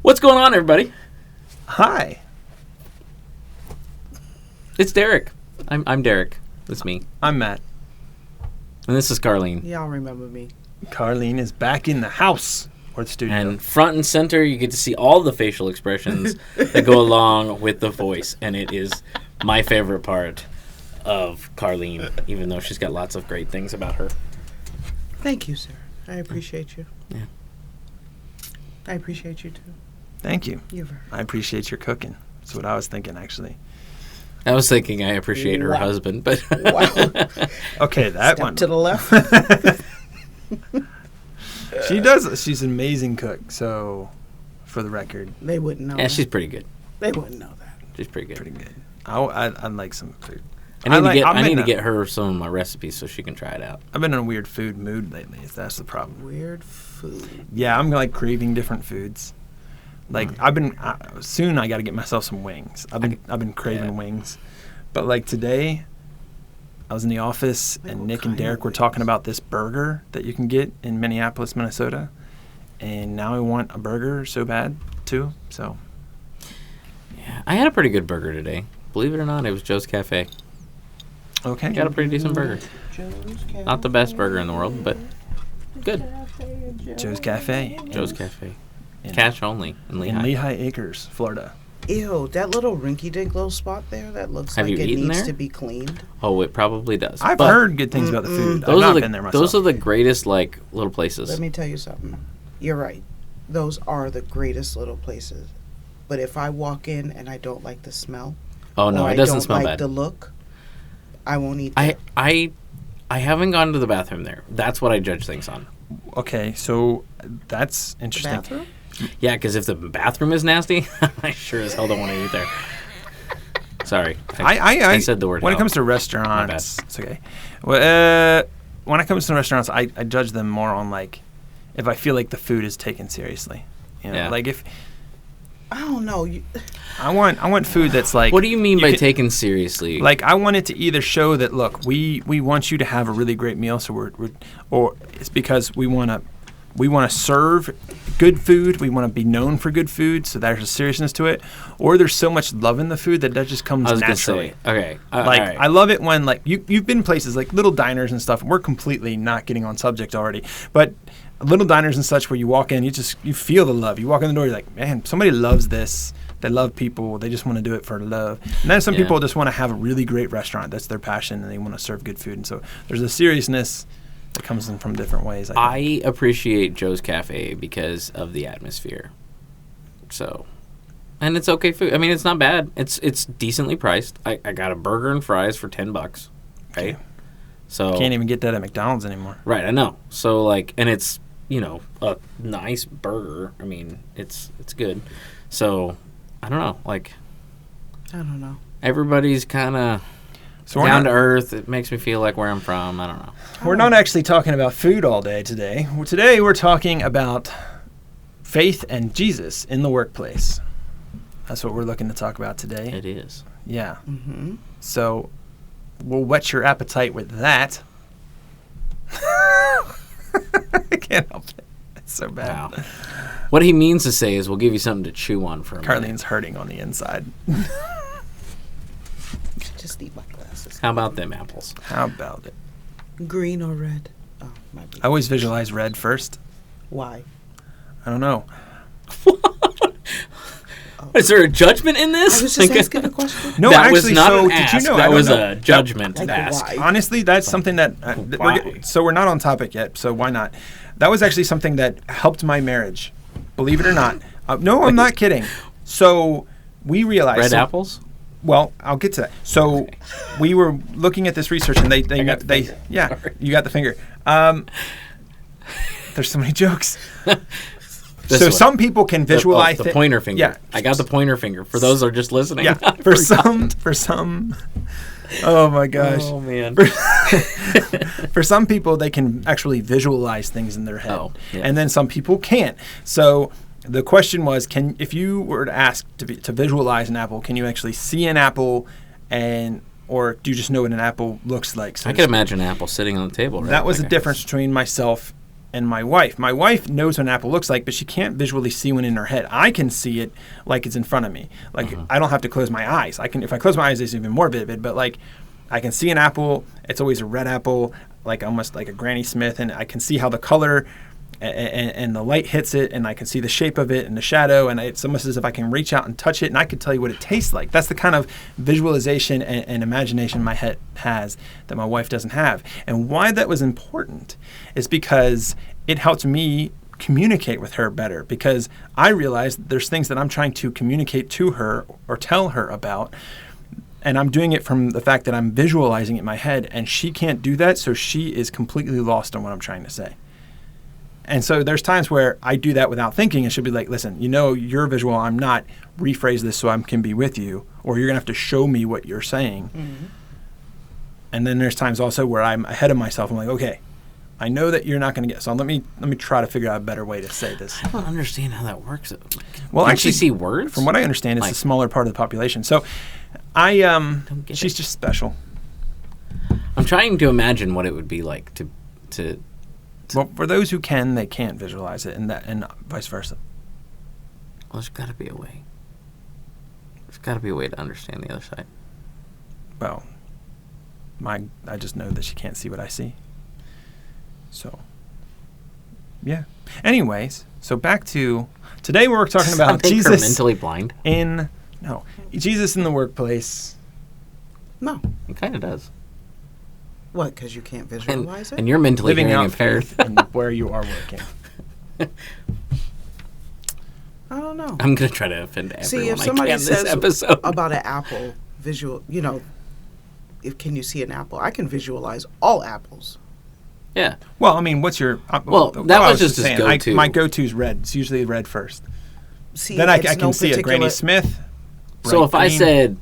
What's going on, everybody? Hi. It's Derek. I'm Derek. That's me. I'm Matt. And this is Carlene. Y'all remember me. Carlene is back in the house or the studio. And front and center, you get to see all the facial expressions that go along with the voice. And it is my favorite part of Carlene, even though she's got lots of great things about her. Thank you, sir. I appreciate you. Yeah. I appreciate you, too. Thank you. You're very I appreciate your cooking. That's what I was thinking, actually. I was thinking I appreciate her Wow. husband, but... Wow. Okay, that Step one. to the left. She does. She's an amazing cook, so for the record. They wouldn't know Yeah, that. she's pretty good. They wouldn't know that. She's pretty good. Pretty good. I'd like some food. I need to get her some of my recipes so she can try it out. I've been in a weird food mood lately. That's the problem. Weird food. Yeah, I'm like craving different foods. Like I've been soon. I got to get myself some wings. I've been craving wings, but like today, I was in the office Like and what Nick and kind Derek of were wings? talking about this burger that you can get in Minneapolis, Minnesota, and now I want a burger so bad too. So Yeah, I had a pretty good burger today. Believe it or not, it was Joe's Cafe. okay, Got a pretty decent burger. Not the best burger in the world, but good. Joe's Cafe, Joe's Cafe. in- Cash only in Lehigh. in Lehigh Acres, Florida. Ew, that little rinky-dink little spot there, that looks Have like you it eaten needs there? to be cleaned. Oh, it probably does. I've But heard good things about the food. I've Those not are the been there myself. those are the greatest like little places. Let me tell you something. You're right. Those are the greatest little places. But if I walk in and I don't like the smell, Oh no, or it I doesn't don't smell like bad. the look, I won't eat I there. I haven't gone to the bathroom there. That's what I judge things on. Okay, so that's The interesting. bathroom? Yeah, because if the bathroom is nasty, I sure as hell don't want to eat there. Sorry, I said the word. When it hell. comes to restaurants, it's okay. Well, when it comes to restaurants, I judge them more on like if I feel like the food is taken seriously. You know, Yeah. like if I don't know. I want food that's like. What do you mean by can- taken seriously? Like I want it to either show that look, we want you to have a really great meal, so we're or it's because we want to serve good food. We want to be known for good food, so there's a seriousness to it. Or there's so much love in the food that just comes I was naturally. gonna say, okay, Like all right. I love it when like you've been places like little diners and stuff. We're completely not getting on subject already, but little diners and such where you walk in, you feel the love. You walk in the door, you're like, man, somebody loves this. They love people. They just want to do it for love. And then some Yeah. people just want to have a really great restaurant. That's their passion, and they want to serve good food. And so there's a seriousness that comes in from different ways. I think. I appreciate Joe's Cafe because of the atmosphere. So, and it's okay food. I mean, it's not bad. It's decently priced. I got a burger and fries for $10, right? Okay. So Can't even get that at McDonald's anymore. right, I know. So like, and it's a nice burger. I mean, it's good. So I don't know. Like I don't know. everybody's kind of So we're down to not, earth. It makes me feel like where I'm from. I don't know. we're not actually talking about food all day today. Today we're talking about faith and Jesus in the workplace. That's what we're looking to talk about today. It is. Yeah. Mm-hmm. So we'll whet your appetite with that. I can't help it. It's so bad. Wow. What he means to say is we'll give you something to chew on for a minute. Carlene's hurting on the inside. Just eat my glasses. How about them apples? How about it? Green or red? Oh, might be. I always visualize red first. Why? I don't know. Is there a judgment in this? I was just asking a question. No, that actually, was not so an did ask. you know? I That don't was know. a judgment Like ask. why? Honestly, that's something that Why? so we're not on topic yet. So why not? That was actually something that helped my marriage. Believe it or not. No, I'm not kidding. So we realized Red apples? Well, I'll get to that. So we were looking at this research, and they got the finger. yeah, Sorry. you got the finger. There's so many jokes. This So one. some people can visualize the pointer finger. Yeah, I got the pointer finger. For those who are just listening. yeah. For some. Oh my gosh. Oh, man. For some people, they can actually visualize things in their head, Oh, yeah. and then some people can't. So the question was, if you were to ask to visualize an apple, can you actually see an apple, or do you just know what an apple looks like? So I to can speak? imagine an apple sitting on the table. Right? That was Like the difference between myself and my wife. My wife knows what an apple looks like, but she can't visually see one in her head. I can see it like it's in front of me. Like I don't have to close my eyes. If I close my eyes, it's even more vivid. But like I can see an apple. It's always a red apple, like almost like a Granny Smith, and I can see how the color and the light hits it, and I can see the shape of it and the shadow, and it's almost as if I can reach out and touch it, and I could tell you what it tastes like. That's the kind of visualization and imagination my head has that my wife doesn't have. And why that was important is because it helped me communicate with her better, because I realized there's things that I'm trying to communicate to her or tell her about, and I'm doing it from the fact that I'm visualizing it in my head, and she can't do that, so she is completely lost on what I'm trying to say. And so there's times where I do that without thinking, and she'll be like, listen, you're visual, I'm not. Rephrase this so I can be with you, or you're going to have to show me what you're saying. Mm-hmm. And then there's times also where I'm ahead of myself. I'm like, okay, I know that you're not going to get, so let me try to figure out a better way to say this. I don't understand how that works. Well, can actually, she see words? From what I understand, it's a smaller part of the population. So she's just special. I'm trying to imagine what it would be like to well, for those who can, they can't visualize it, and vice versa. Well, there's got to be a way. There's got to be a way to understand the other side. Well, I just know that she can't see what I see. So, yeah. Anyways, so back to today, we're talking about Jesus. Mentally blind. Jesus in the workplace. No, it kind of does. What? Because you can't visualize it? And you're mentally living out impaired. And where you are working. I don't know. I'm going to try to offend everyone. See, if somebody says this episode. About an apple, can you see an apple? I can visualize all apples. Yeah. Well, I mean, what's your... that was just his go-to. My go-to is red. It's usually red first. See, then I can see a Granny Smith. So if I said,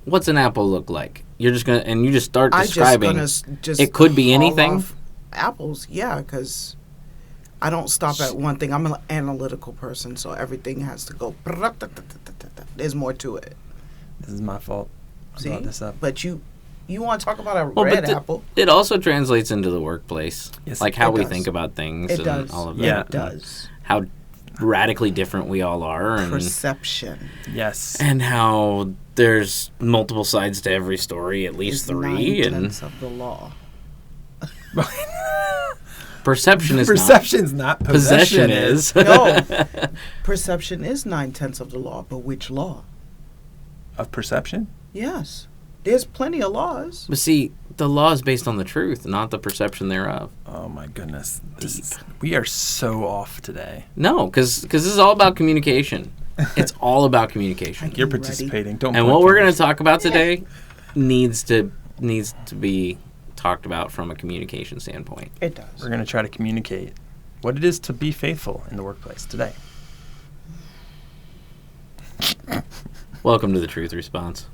what's an apple look like? You're just going to... And you just start describing... It could be anything? Apples, yeah, because I don't stop at one thing. I'm an analytical person, so everything has to go... There's more to it. This is my fault. I brought this up. But you want to talk about a red apple? It also translates into the workplace. Yes, like how we think about things and does. All of that. Yeah, it does. How radically different we all are. And perception. Yes. And how there's multiple sides to every story, at least It's 3. 9/10 of the law. Perception is Perception's not. Possession is. No. Perception is 9/10 of the law, but which law? Of perception? Yes. There's plenty of laws. But see, the law is based on the truth, not the perception thereof. Oh my goodness. We are so off today. No, because this is all about communication. It's all about communication. You're participating. Don't. And what we're going to talk about today needs to be talked about from a communication standpoint. It does. We're going to try to communicate what it is to be faithful in the workplace today. Welcome to the Truth Response.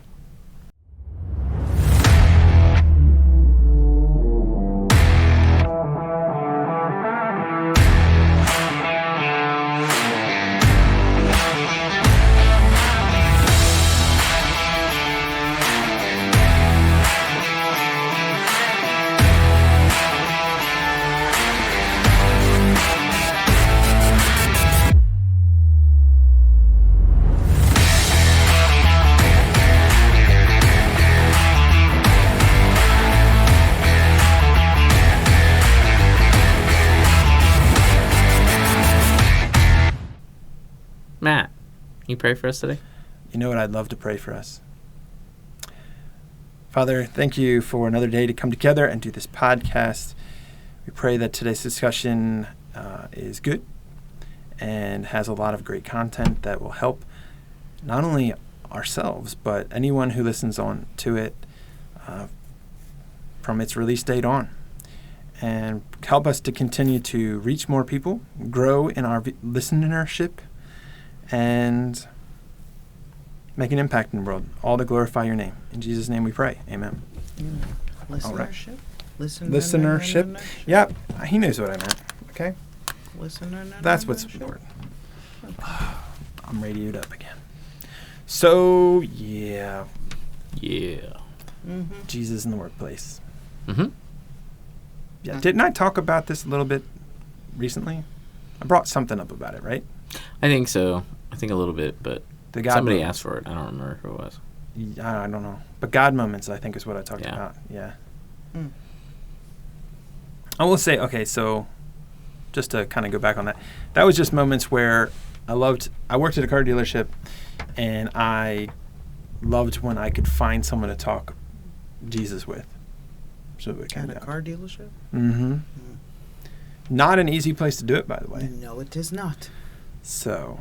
Matt, you pray for us today? You know what? I'd love to pray for us. Father, thank you for another day to come together and do this podcast. We pray that today's discussion is good and has a lot of great content that will help not only ourselves, but anyone who listens on to it from its release date on. And help us to continue to reach more people, grow in our listenership, and make an impact in the world, all to glorify your name. In Jesus' name we pray. Amen. Listenership? All right. Listenership? Yep. He knows what I meant. Okay? That's what's important. I'm radioed up again. So, yeah. Mm-hmm. Jesus in the workplace. Mm-hmm. Yeah. Didn't I talk about this a little bit recently? I brought something up about it, right? I think so. I think a little bit, but The God somebody moments. asked for it. I don't remember who it was. I don't know. But God moments, I think, is what I talked Yeah. about. Yeah. Mm. I will say, okay, so just to kind of go back on that, that was just moments where I worked at a car dealership, and I loved when I could find someone to talk Jesus with. So it came At a down. car dealership? Mm-hmm. Not an easy place to do it, by the way. No, it is not. So,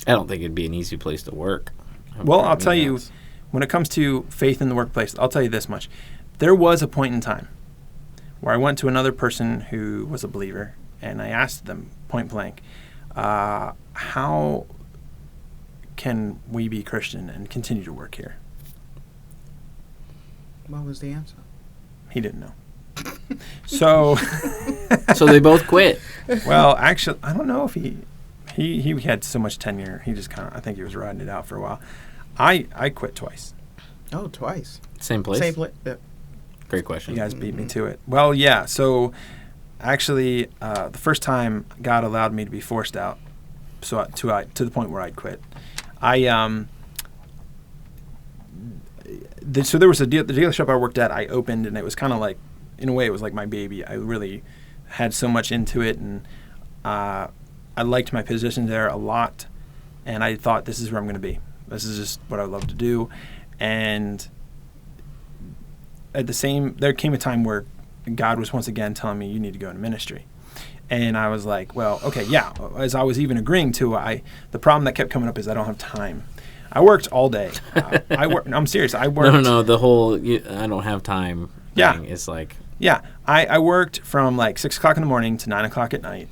I don't think it'd be an easy place to work. well, I'll tell you, when it comes to faith in the workplace, I'll tell you this much. There was a point in time where I went to another person who was a believer, and I asked them point blank, how can we be Christian and continue to work here? What was the answer? He didn't know. So, So they both quit. well, actually, I don't know if he had so much tenure. He just kind of, I think he was riding it out for a while. I quit twice. Oh, twice. Same place? Same place. Yeah. Great question. You guys beat me to it. Well, yeah. So, actually, the first time God allowed me to be forced out, so to the point where I'd quit. So there was the dealership I worked at. I opened, and it was kind of like, in a way, it was like my baby. I really had so much into it, and I liked my position there a lot. And I thought, this is where I'm going to be. This is just what I love to do. And there came a time where God was once again telling me, you need to go into ministry. And I was like, well, okay, yeah. As I was even agreeing to, the problem that kept coming up is I don't have time. I worked all day. I'm serious. I worked. No. The whole I don't have time thing is like. Yeah. I worked from like 6 o'clock in the morning to 9 o'clock at night.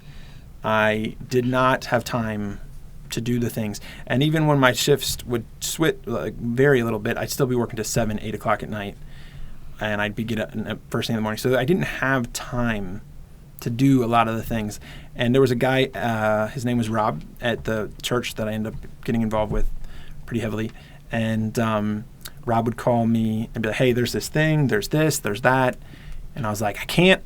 I did not have time to do the things. And even when my shifts would switch like, vary a little bit, I'd still be working to 7, 8 o'clock at night. And I'd be getting up first thing in the morning. So I didn't have time to do a lot of the things. And there was a guy, his name was Rob, at the church that I ended up getting involved with pretty heavily. And Rob would call me and be like, hey, there's this thing, there's this, there's that. And I was like, I can't.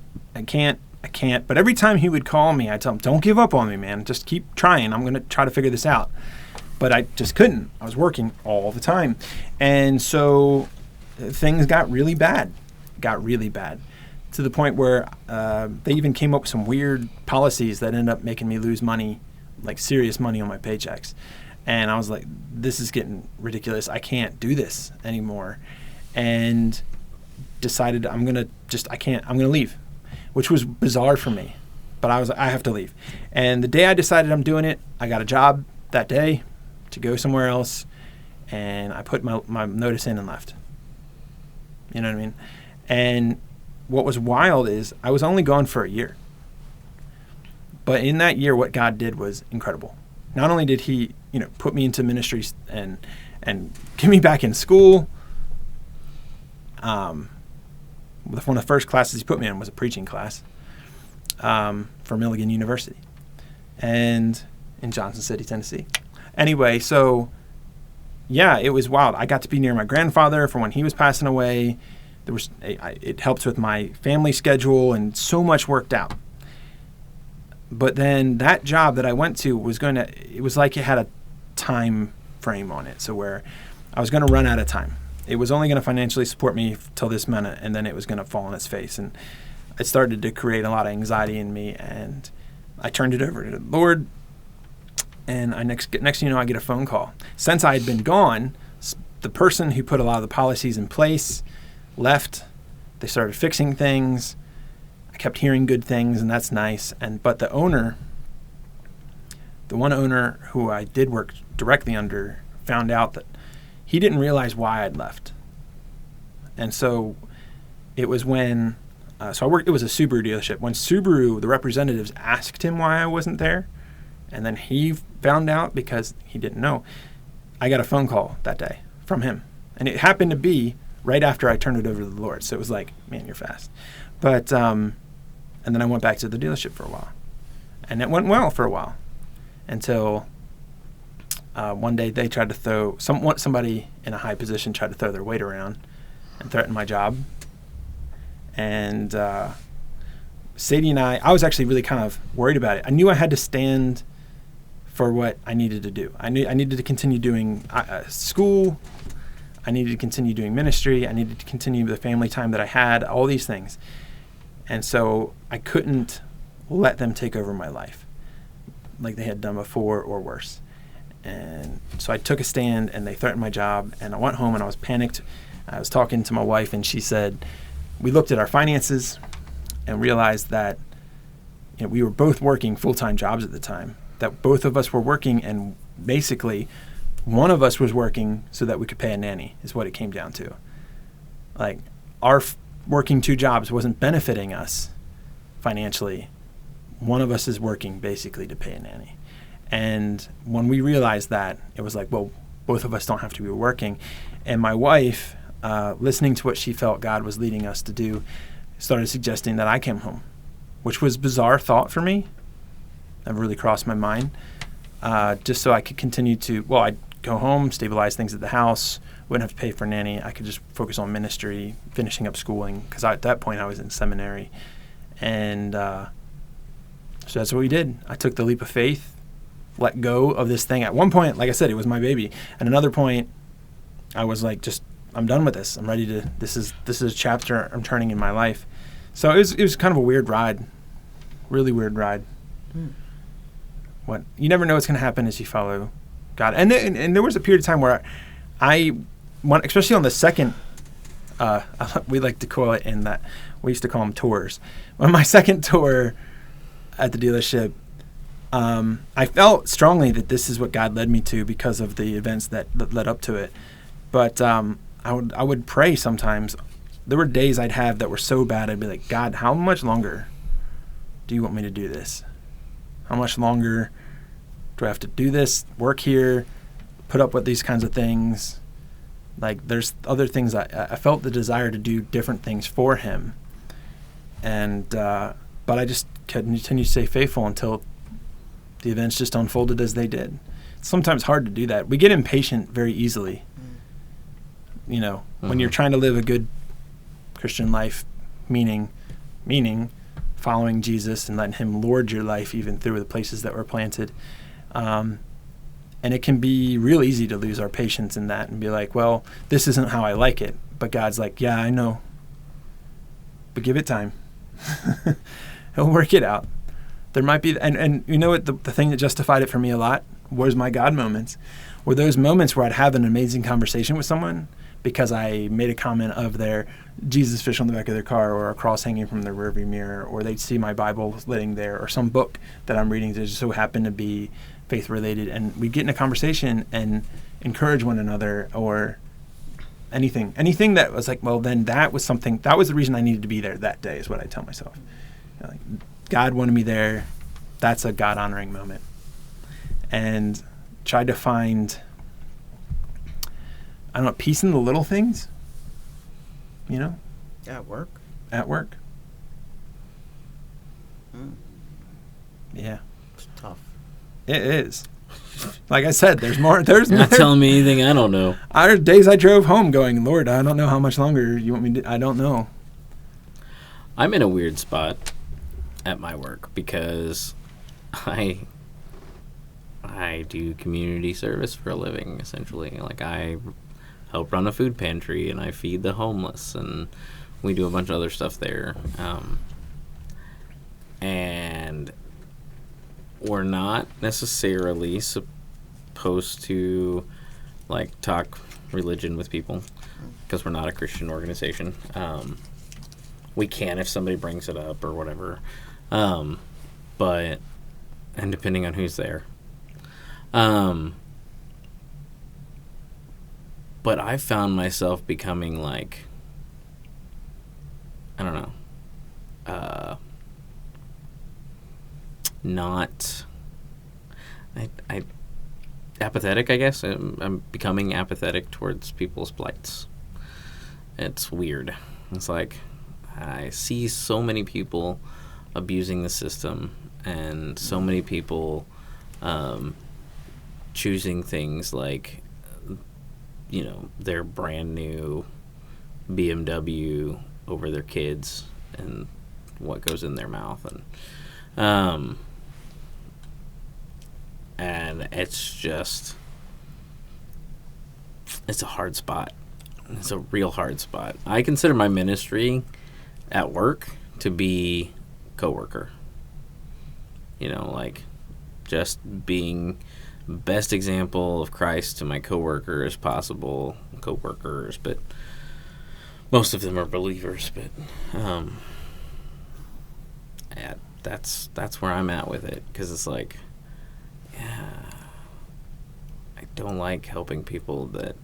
But every time he would call me, I'd tell him, don't give up on me, man. Just keep trying. I'm going to try to figure this out. But I just couldn't. I was working all the time. And so things got really bad. To the point where they even came up with some weird policies that ended up making me lose money, like serious money on my paychecks. And I was like, this is getting ridiculous. I can't do this anymore. And decided I'm going to leave, which was bizarre for me. But I was like, I have to leave. And the day I decided I'm doing it, I got a job that day to go somewhere else. And I put my notice in and left. You know what I mean? And what was wild is I was only gone for a year. But in that year, what God did was incredible. Not only did he, put me into ministries and get me back in school. One of the first classes he put me in was a preaching class for Milligan University and in Johnson City, Tennessee. Anyway, so yeah, it was wild. I got to be near my grandfather for when he was passing away. It helped with my family schedule, and so much worked out. But then that job that I went to it was like it had a time frame on it. So where I was going to run out of time. It was only going to financially support me till this minute, and then it was going to fall on its face. And it started to create a lot of anxiety in me, and I turned it over to the Lord. And next thing you know, I get a phone call. Since I had been gone, the person who put a lot of the policies in place left. They started fixing things. I kept hearing good things, and that's nice. But the one owner who I did work directly under, found out that he didn't realize why I'd left. And so it was when, it was a Subaru dealership. When Subaru, the representatives asked him why I wasn't there, and then he found out because he didn't know, I got a phone call that day from him. And it happened to be right after I turned it over to the Lord. So it was like, man, you're fast. But, and then I went back to the dealership for a while. And it went well for a while until one day they tried to throw, somebody in a high position tried to throw their weight around and threaten my job. And Sadie and I was actually really kind of worried about it. I knew I had to stand for what I needed to do. I needed to continue doing school. I needed to continue doing ministry. I needed to continue the family time that I had, all these things. And so I couldn't let them take over my life like they had done before or worse. And so I took a stand, and they threatened my job, and I went home and I was panicked. I was talking to my wife, and she said, we looked at our finances and realized that we were both working full-time jobs at the time, that both of us were working, and basically one of us was working so that we could pay a nanny is what it came down to. Like, our working 2 jobs wasn't benefiting us financially. One of us is working basically to pay a nanny. And when we realized that, it was like, well, both of us don't have to be working. And my wife, listening to what she felt God was leading us to do, started suggesting that I came home, which was a bizarre thought for me. Never really crossed my mind. Just so I could continue to, I'd go home, stabilize things at the house, wouldn't have to pay for a nanny. I could just focus on ministry, finishing up schooling, because at that point I was in seminary. And so that's what we did. I took the leap of faith, let go of this thing. At one point, like I said, it was my baby. At another point, I was like, I'm done with this. I'm ready to, this is a chapter I'm turning in my life. So it was kind of a weird ride, really weird ride. You never know what's going to happen as you follow God. And there was a period of time where especially on the second, we like to call it in that, we used to call them tours. On my second tour at the dealership, I felt strongly that this is what God led me to because of the events that led up to it. But I would pray sometimes. There were days I'd have that were so bad, I'd be like, God, how much longer do you want me to do this? How much longer do I have to do this, work here, put up with these kinds of things? Like, there's other things. I felt the desire to do different things for him. And but I just continued to stay faithful until the events just unfolded as they did. It's sometimes hard to do that. We get impatient very easily. When you're trying to live a good Christian life, meaning following Jesus and letting him lord your life even through the places that were planted. And it can be real easy to lose our patience in that and be like, well, this isn't how I like it. But God's like, yeah, I know. But give it time. He'll work it out. There might be, and you know what, the thing that justified it for me a lot was my God moments. Were those moments where I'd have an amazing conversation with someone because I made a comment of their Jesus fish on the back of their car, or a cross hanging from their rearview mirror, or they'd see my Bible laying there, or some book that I'm reading that just so happened to be faith related, and we'd get in a conversation and encourage one another, or anything that was like, well, then that was the reason I needed to be there that day, is what I tell myself. Like, God wanted me there. That's a God honoring moment. And tried to find, I don't know, peace in the little things, At work. Yeah. It's tough. It is. Like I said, there's more. Not telling me anything I don't know. There are days I drove home going, Lord, I don't know how much longer you want me to. I don't know. I'm in a weird spot at my work because I do community service for a living, essentially. Like, I help run a food pantry, and I feed the homeless, and we do a bunch of other stuff there. And we're not necessarily supposed to, like, talk religion with people because we're not a Christian organization. We can if somebody brings it up or whatever. But, and depending on who's there. But I found myself becoming, like, I don't know, not, I apathetic, I guess. I'm becoming apathetic towards people's plights. It's weird. It's like, I see so many people abusing the system, and so many people choosing things like, their brand new BMW over their kids, and what goes in their mouth, and it's a hard spot. It's a real hard spot. I consider my ministry at work to be coworker. Like just being best example of Christ to my coworkers, but most of them are believers. But yeah, that's where I'm at with it, because it's like, yeah, I don't like helping people that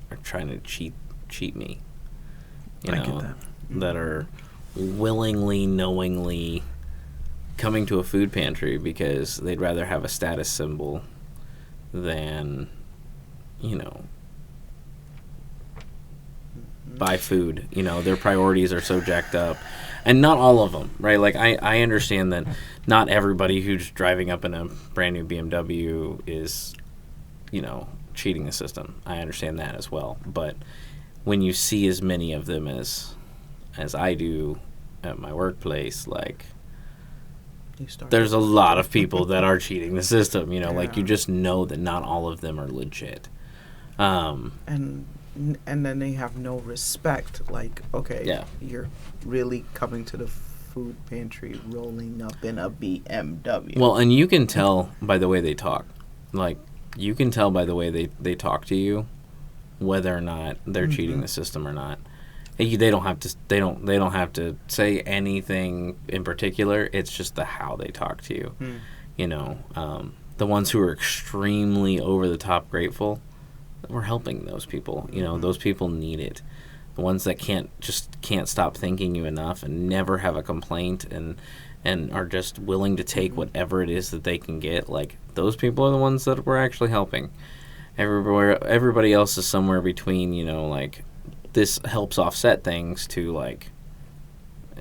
are trying to cheat me. I get that. That are willingly, knowingly coming to a food pantry because they'd rather have a status symbol than, buy food. Their priorities are so jacked up. And not all of them, right? Like, I understand that not everybody who's driving up in a brand new BMW is, cheating the system. I understand that as well. But when you see as many of them as I do at my workplace, like, there's a lot of people that are cheating the system, like, you just know that not all of them are legit. And then they have no respect. Like, okay, Yeah. you're really coming to the food pantry rolling up in a BMW. Well, and you can tell by the way they talk. Like, you can tell by the way they talk to you whether or not they're cheating the system or not. They don't have to. They don't have to say anything in particular. It's just how they talk to you. The ones who are extremely over the top grateful, we're helping those people. Those people need it. The ones that can't stop thanking you enough and never have a complaint and are just willing to take whatever it is that they can get. Like, those people are the ones that we're actually helping. Everybody else is somewhere between. Like, this helps offset things to, like,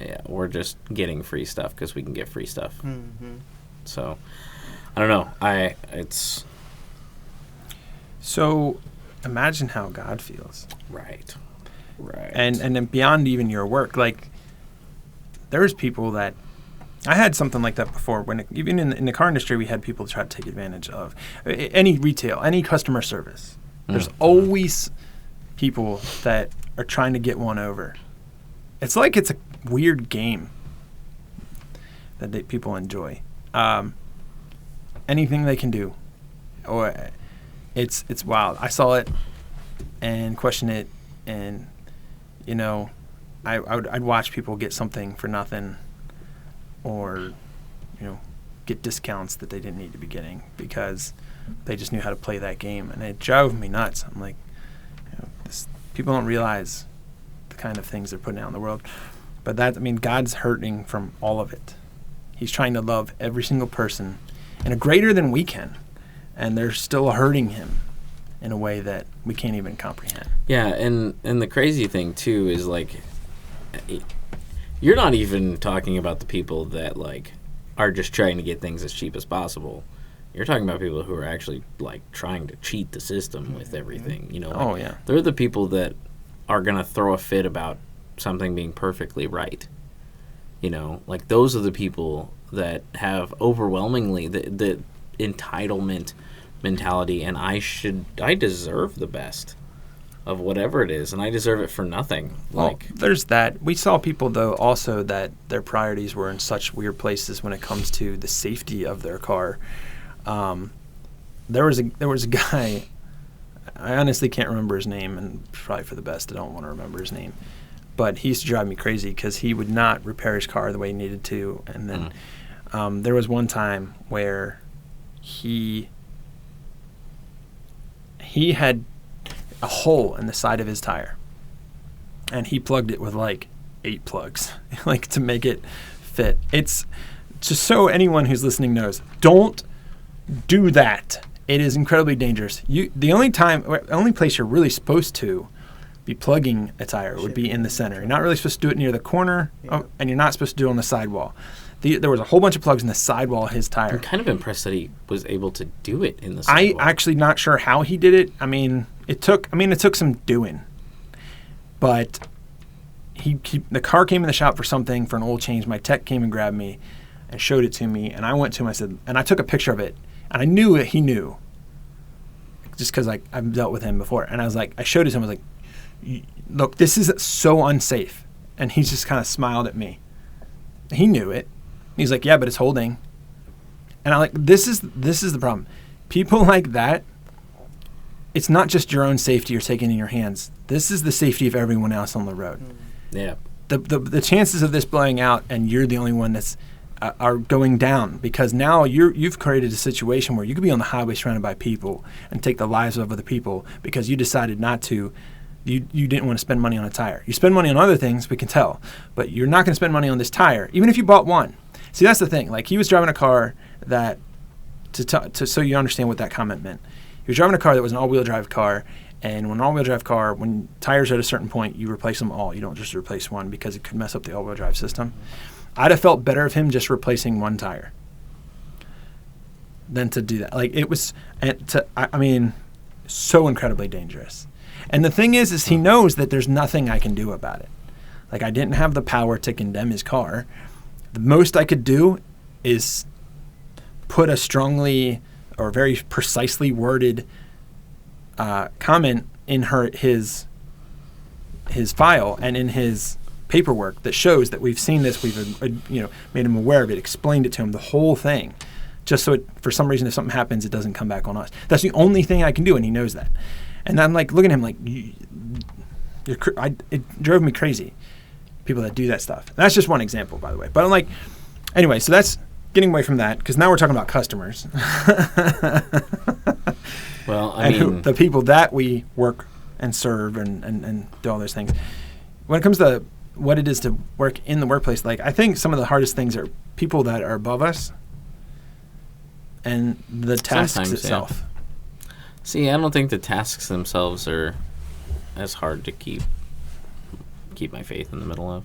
yeah, we're just getting free stuff because we can get free stuff. So, I don't know. So, imagine how God feels. Right. And then beyond even your work, like, there's people that I had something like that before. Even in the car industry, we had people try to take advantage of any retail, any customer service. There's always people that are trying to get one over. It's like it's a weird game that people enjoy. Anything they can do, or it's wild. I saw it and questioned it, and I'd watch people get something for nothing, or get discounts that they didn't need to be getting because they just knew how to play that game, and it drove me nuts. I'm like, people don't realize the kind of things they're putting out in the world. But God's hurting from all of it. He's trying to love every single person in a greater than we can, and they're still hurting him in a way that we can't even comprehend. Yeah, and the crazy thing too is, like, you're not even talking about the people that, like, are just trying to get things as cheap as possible. You're talking about people who are actually, like, trying to cheat the system with everything. Yeah. They're the people that are going to throw a fit about something being perfectly right. Like, those are the people that have overwhelmingly the entitlement mentality, and I deserve the best of whatever it is, and I deserve it for nothing. Like, there's that. We saw people, though, also that their priorities were in such weird places when it comes to the safety of their car. There was a guy, I honestly can't remember his name, and probably for the best I don't want to remember his name, but he used to drive me crazy because he would not repair his car the way he needed to. And then there was one time where he had a hole in the side of his tire, and he plugged it with like 8 plugs like to make it fit. It's just so anyone who's listening knows, don't do that. It is incredibly dangerous. The only place you're really supposed to be plugging a tire would be in the center. You're not really supposed to do it near the corner, and you're not supposed to do it on the sidewall. There was a whole bunch of plugs in the sidewall of his tire. I'm kind of impressed that he was able to do it in the sidewall. I actually not sure how he did it. It took some doing, but the car came in the shop for something, for an oil change. My tech came and grabbed me and showed it to me, and I went to him. I said, and I took a picture of it, and I knew that he knew, just because I've dealt with him before. And I was like, I showed it to him. I was like, look, this is so unsafe. And he just kind of smiled at me. He knew it. He's like, yeah, but it's holding. And I'm like, this is the problem. People like that, it's not just your own safety you're taking in your hands. This is the safety of everyone else on the road. Yeah. The chances of this blowing out and you're the only one that's are going down, because now you've created a situation where you could be on the highway surrounded by people and take the lives of other people because you decided not to. You didn't want to spend money on a tire. You spend money on other things, we can tell, but you're not going to spend money on this tire, even if you bought one. See, that's the thing. Like, he was driving a car that, so you understand what that comment meant. He was driving a car that was an all-wheel drive car, and when an all-wheel drive car, when tires are at a certain point, you replace them all. You don't just replace one because it could mess up the all-wheel drive system. I'd have felt better of him just replacing one tire than to do that. Like, it was, I mean, so incredibly dangerous. And the thing is he knows that there's nothing I can do about it. Like, I didn't have the power to condemn his car. The most I could do is put a strongly or very precisely worded comment in his file and in his paperwork that shows that we've seen this, we've made him aware of it, explained it to him, the whole thing, just so for some reason if something happens, it doesn't come back on us. That's the only thing I can do, and he knows that. And I'm like looking at him like, it drove me crazy, people that do that stuff. And that's just one example, by the way. But I'm like, anyway, so that's getting away from that, because now we're talking about customers. Well, I mean, the people that we work and serve and do all those things. When it comes to what it is to work in the workplace, like, I think some of the hardest things are people that are above us and the tasks Sometimes, itself. Yeah. See, I don't think the tasks themselves are as hard to keep my faith in the middle of.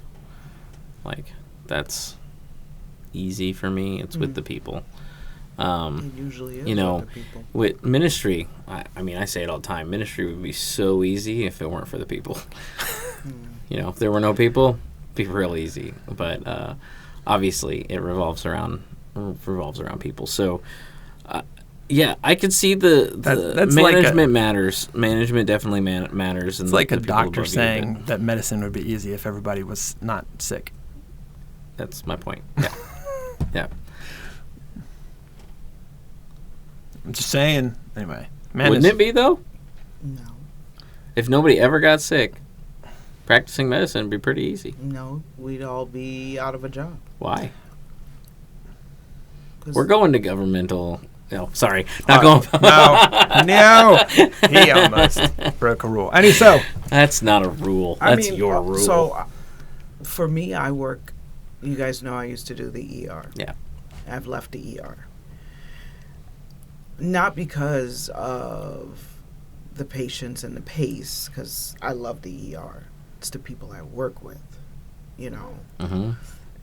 Like, that's easy for me. It's with the people. It usually is with the people. With ministry, I mean, I say it all the time, ministry would be so easy if it weren't for the people. If there were no people, it'd be real easy. But obviously, it revolves around people. So, yeah, I could see that's management matters. Management definitely matters. It's like a doctor saying that medicine would be easy if everybody was not sick. That's my point. Yeah. Yeah. I'm just saying. Anyway. Wouldn't it be, though? No. If nobody ever got sick, practicing medicine would be pretty easy. No, we'd all be out of a job. Why? We're going to governmental... No, sorry. Not going... No. He almost broke a rule. And so... That's not a rule. That's your rule. So, for me, I work... You guys know I used to do the ER. Yeah. I've left the ER. Not because of the patients and the pace, because I love the ER. It's the people I work with, Mm-hmm.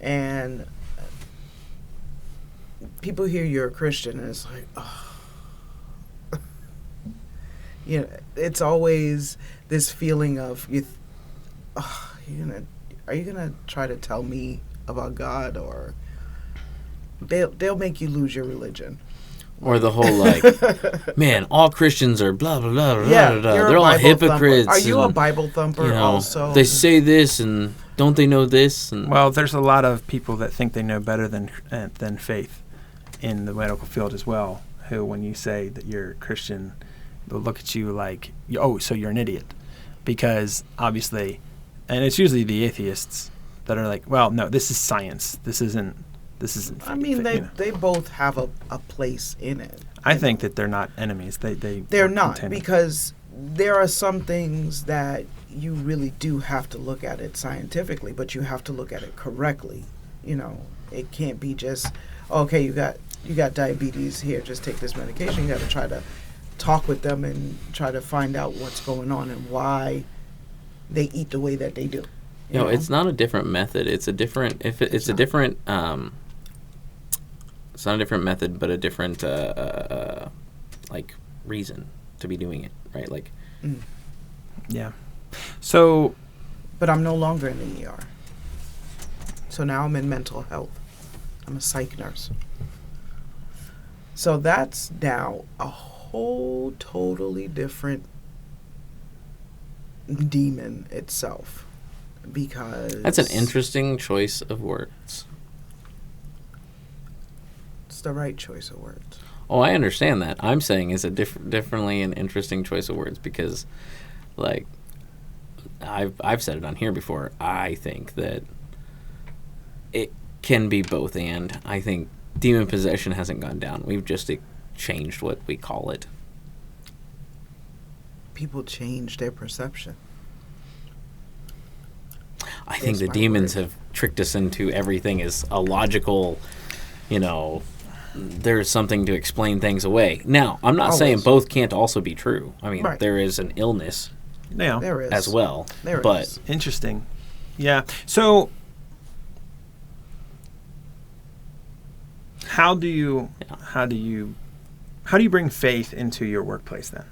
And people hear you're a Christian, and it's like, oh. It's always this feeling of, are you gonna try to tell me about God, or they'll make you lose your religion. Or the whole, like, man, all Christians are blah, blah, blah, blah, yeah, blah, blah. They're all hypocrites. Are you a Bible thumper also? They say this, and don't they know this? And well, there's a lot of people that think they know better than faith in the medical field as well, who, when you say that you're Christian, they'll look at you like, oh, so you're an idiot. Because, obviously, and it's usually the atheists that are like, well, no, this is science. This isn't I mean, they both have a place in it. I think that they're not enemies. They're not, because there are some things that you really do have to look at it scientifically, but you have to look at it correctly. It can't be just, okay, you got diabetes, here, just take this medication. You got to try to talk with them and try to find out what's going on and why they eat the way that they do. No, it's not a different method. It's a different. It's a different. It's not a different method, but a different like reason to be doing it, right? Like, yeah. So But I'm no longer in the ER. So now I'm in mental health. I'm a psych nurse. So that's now a whole totally different demon itself. Because That's an interesting choice of words. it's the right choice of words. Oh, I understand that. I'm saying it's a definitely an interesting choice of words because, like, I've said it on here before. I think that it can be both, and I think demon possession hasn't gone down. We've just changed what we call it. People change their perception. I think Yes, the my demons word. have tricked us into everything is a logical, there's something to explain things away. Now, I'm not saying Always. both can't also be true. I mean, Right. there is an illness Yeah. There is. as well. There but is. Interesting. Yeah. So how do you bring faith into your workplace then?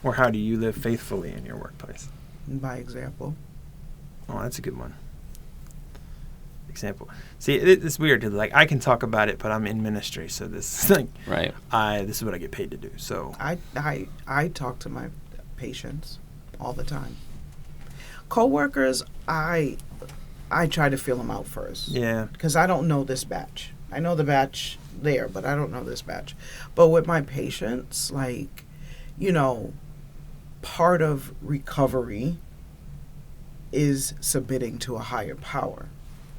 Or how do you live faithfully in your workplace? By example. Oh, that's a good one. Example. See, it's weird. 'Cause, like, I can talk about it, but I'm in ministry, so this is like, right. this is what I get paid to do. So I talk to my patients all the time. Coworkers, I try to feel them out first. yeah, Because I don't know this batch. I know the batch there, but I don't know this batch. But with my patients, like, part of recovery is submitting to a higher power,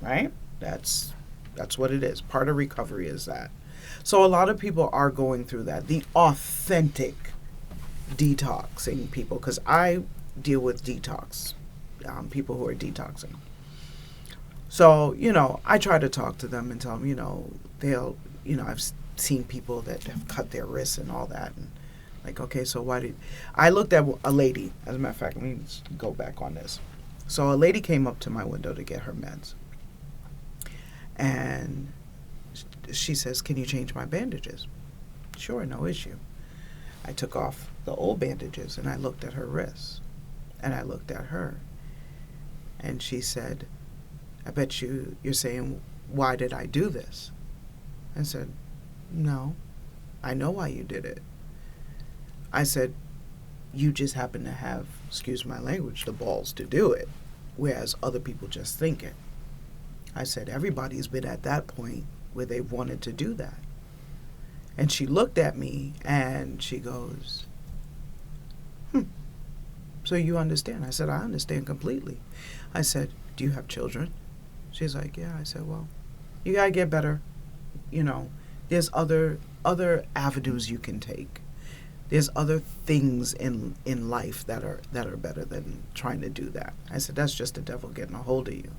right? That's what it is. Part of recovery is that. So a lot of people are going through that. The authentic detoxing people, because I deal with detox, people who are detoxing. So, I try to talk to them and tell them, they'll, I've seen people that have cut their wrists and all that. And like, okay, so why did, I looked at a lady, as a matter of fact, let me just go back on this. So a lady came up to my window to get her meds. And she says, can you change my bandages? Sure, no issue. I took off the old bandages and I looked at her wrists. And I looked at her. And she said, I bet you're saying, why did I do this? I said, no, I know why you did it. I said, you just happen to have, excuse my language, the balls to do it, whereas other people just think it. I said, everybody's been at that point where they've wanted to do that. And she looked at me and she goes, so you understand? I said, I understand completely. I said, do you have children? She's like, yeah. I said, well, you gotta get better. There's other avenues you can take. There's other things in life that are better than trying to do that. I said, that's just the devil getting a hold of you.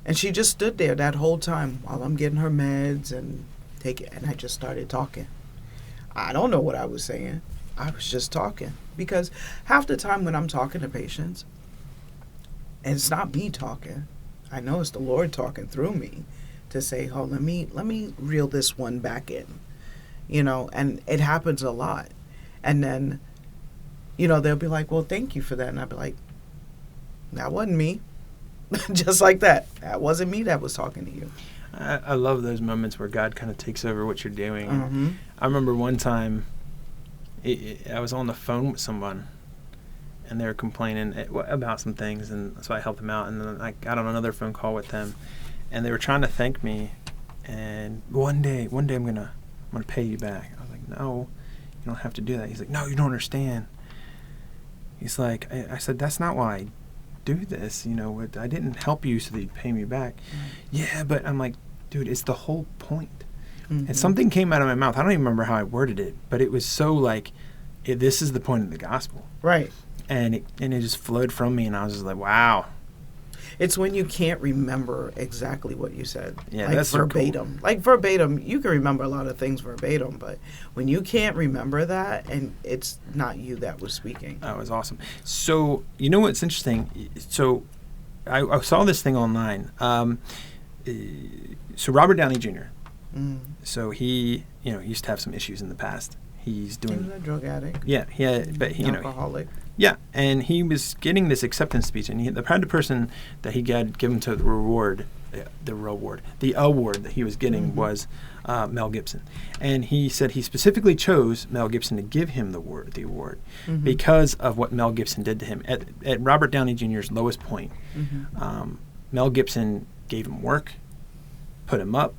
And she just stood there that whole time while I'm getting her meds and I just started talking. I don't know what I was saying. I was just talking. Because half the time when I'm talking to patients, and it's not me talking, I know it's the Lord talking through me to say, oh, let me reel this one back in. And it happens a lot. And then, they'll be like, well, thank you for that. And I'll be like, that wasn't me. Just like that. That wasn't me that was talking to you. I love those moments where God kind of takes over what you're doing. Mm-hmm. I remember one time I was on the phone with someone, and they were complaining about some things, and so I helped them out. And then I got on another phone call with them, and they were trying to thank me. And one day I'm gonna pay you back. I was like, no, you don't have to do that. He's like, no, you don't understand. He's like, I said, that's not why I do this. I didn't help you so that you'd pay me back. Yeah, but I'm like, dude, it's the whole point. Mm-hmm. And something came out of my mouth. I don't even remember how I worded it, but it was so like, this is the point of the gospel. Right. And it just flowed from me, and I was just like, wow. It's when you can't remember exactly what you said. Yeah, like that's so cool. verbatim. Like verbatim, you can remember a lot of things verbatim, but when you can't remember that and it's not you that was speaking. That was awesome. So, you know what's interesting? So, I saw this thing online. So, Robert Downey Jr., Mm. so he used to have some issues in the past. He's He was doing. a drug addict. Yeah, but Alcoholic. yeah, and he was getting this acceptance speech, and the kind of person that he got given to the award that he was getting was Mel Gibson, and he said he specifically chose Mel Gibson to give him the award because of what Mel Gibson did to him at Robert Downey Jr.'s lowest point. Mel Gibson gave him work, put him up,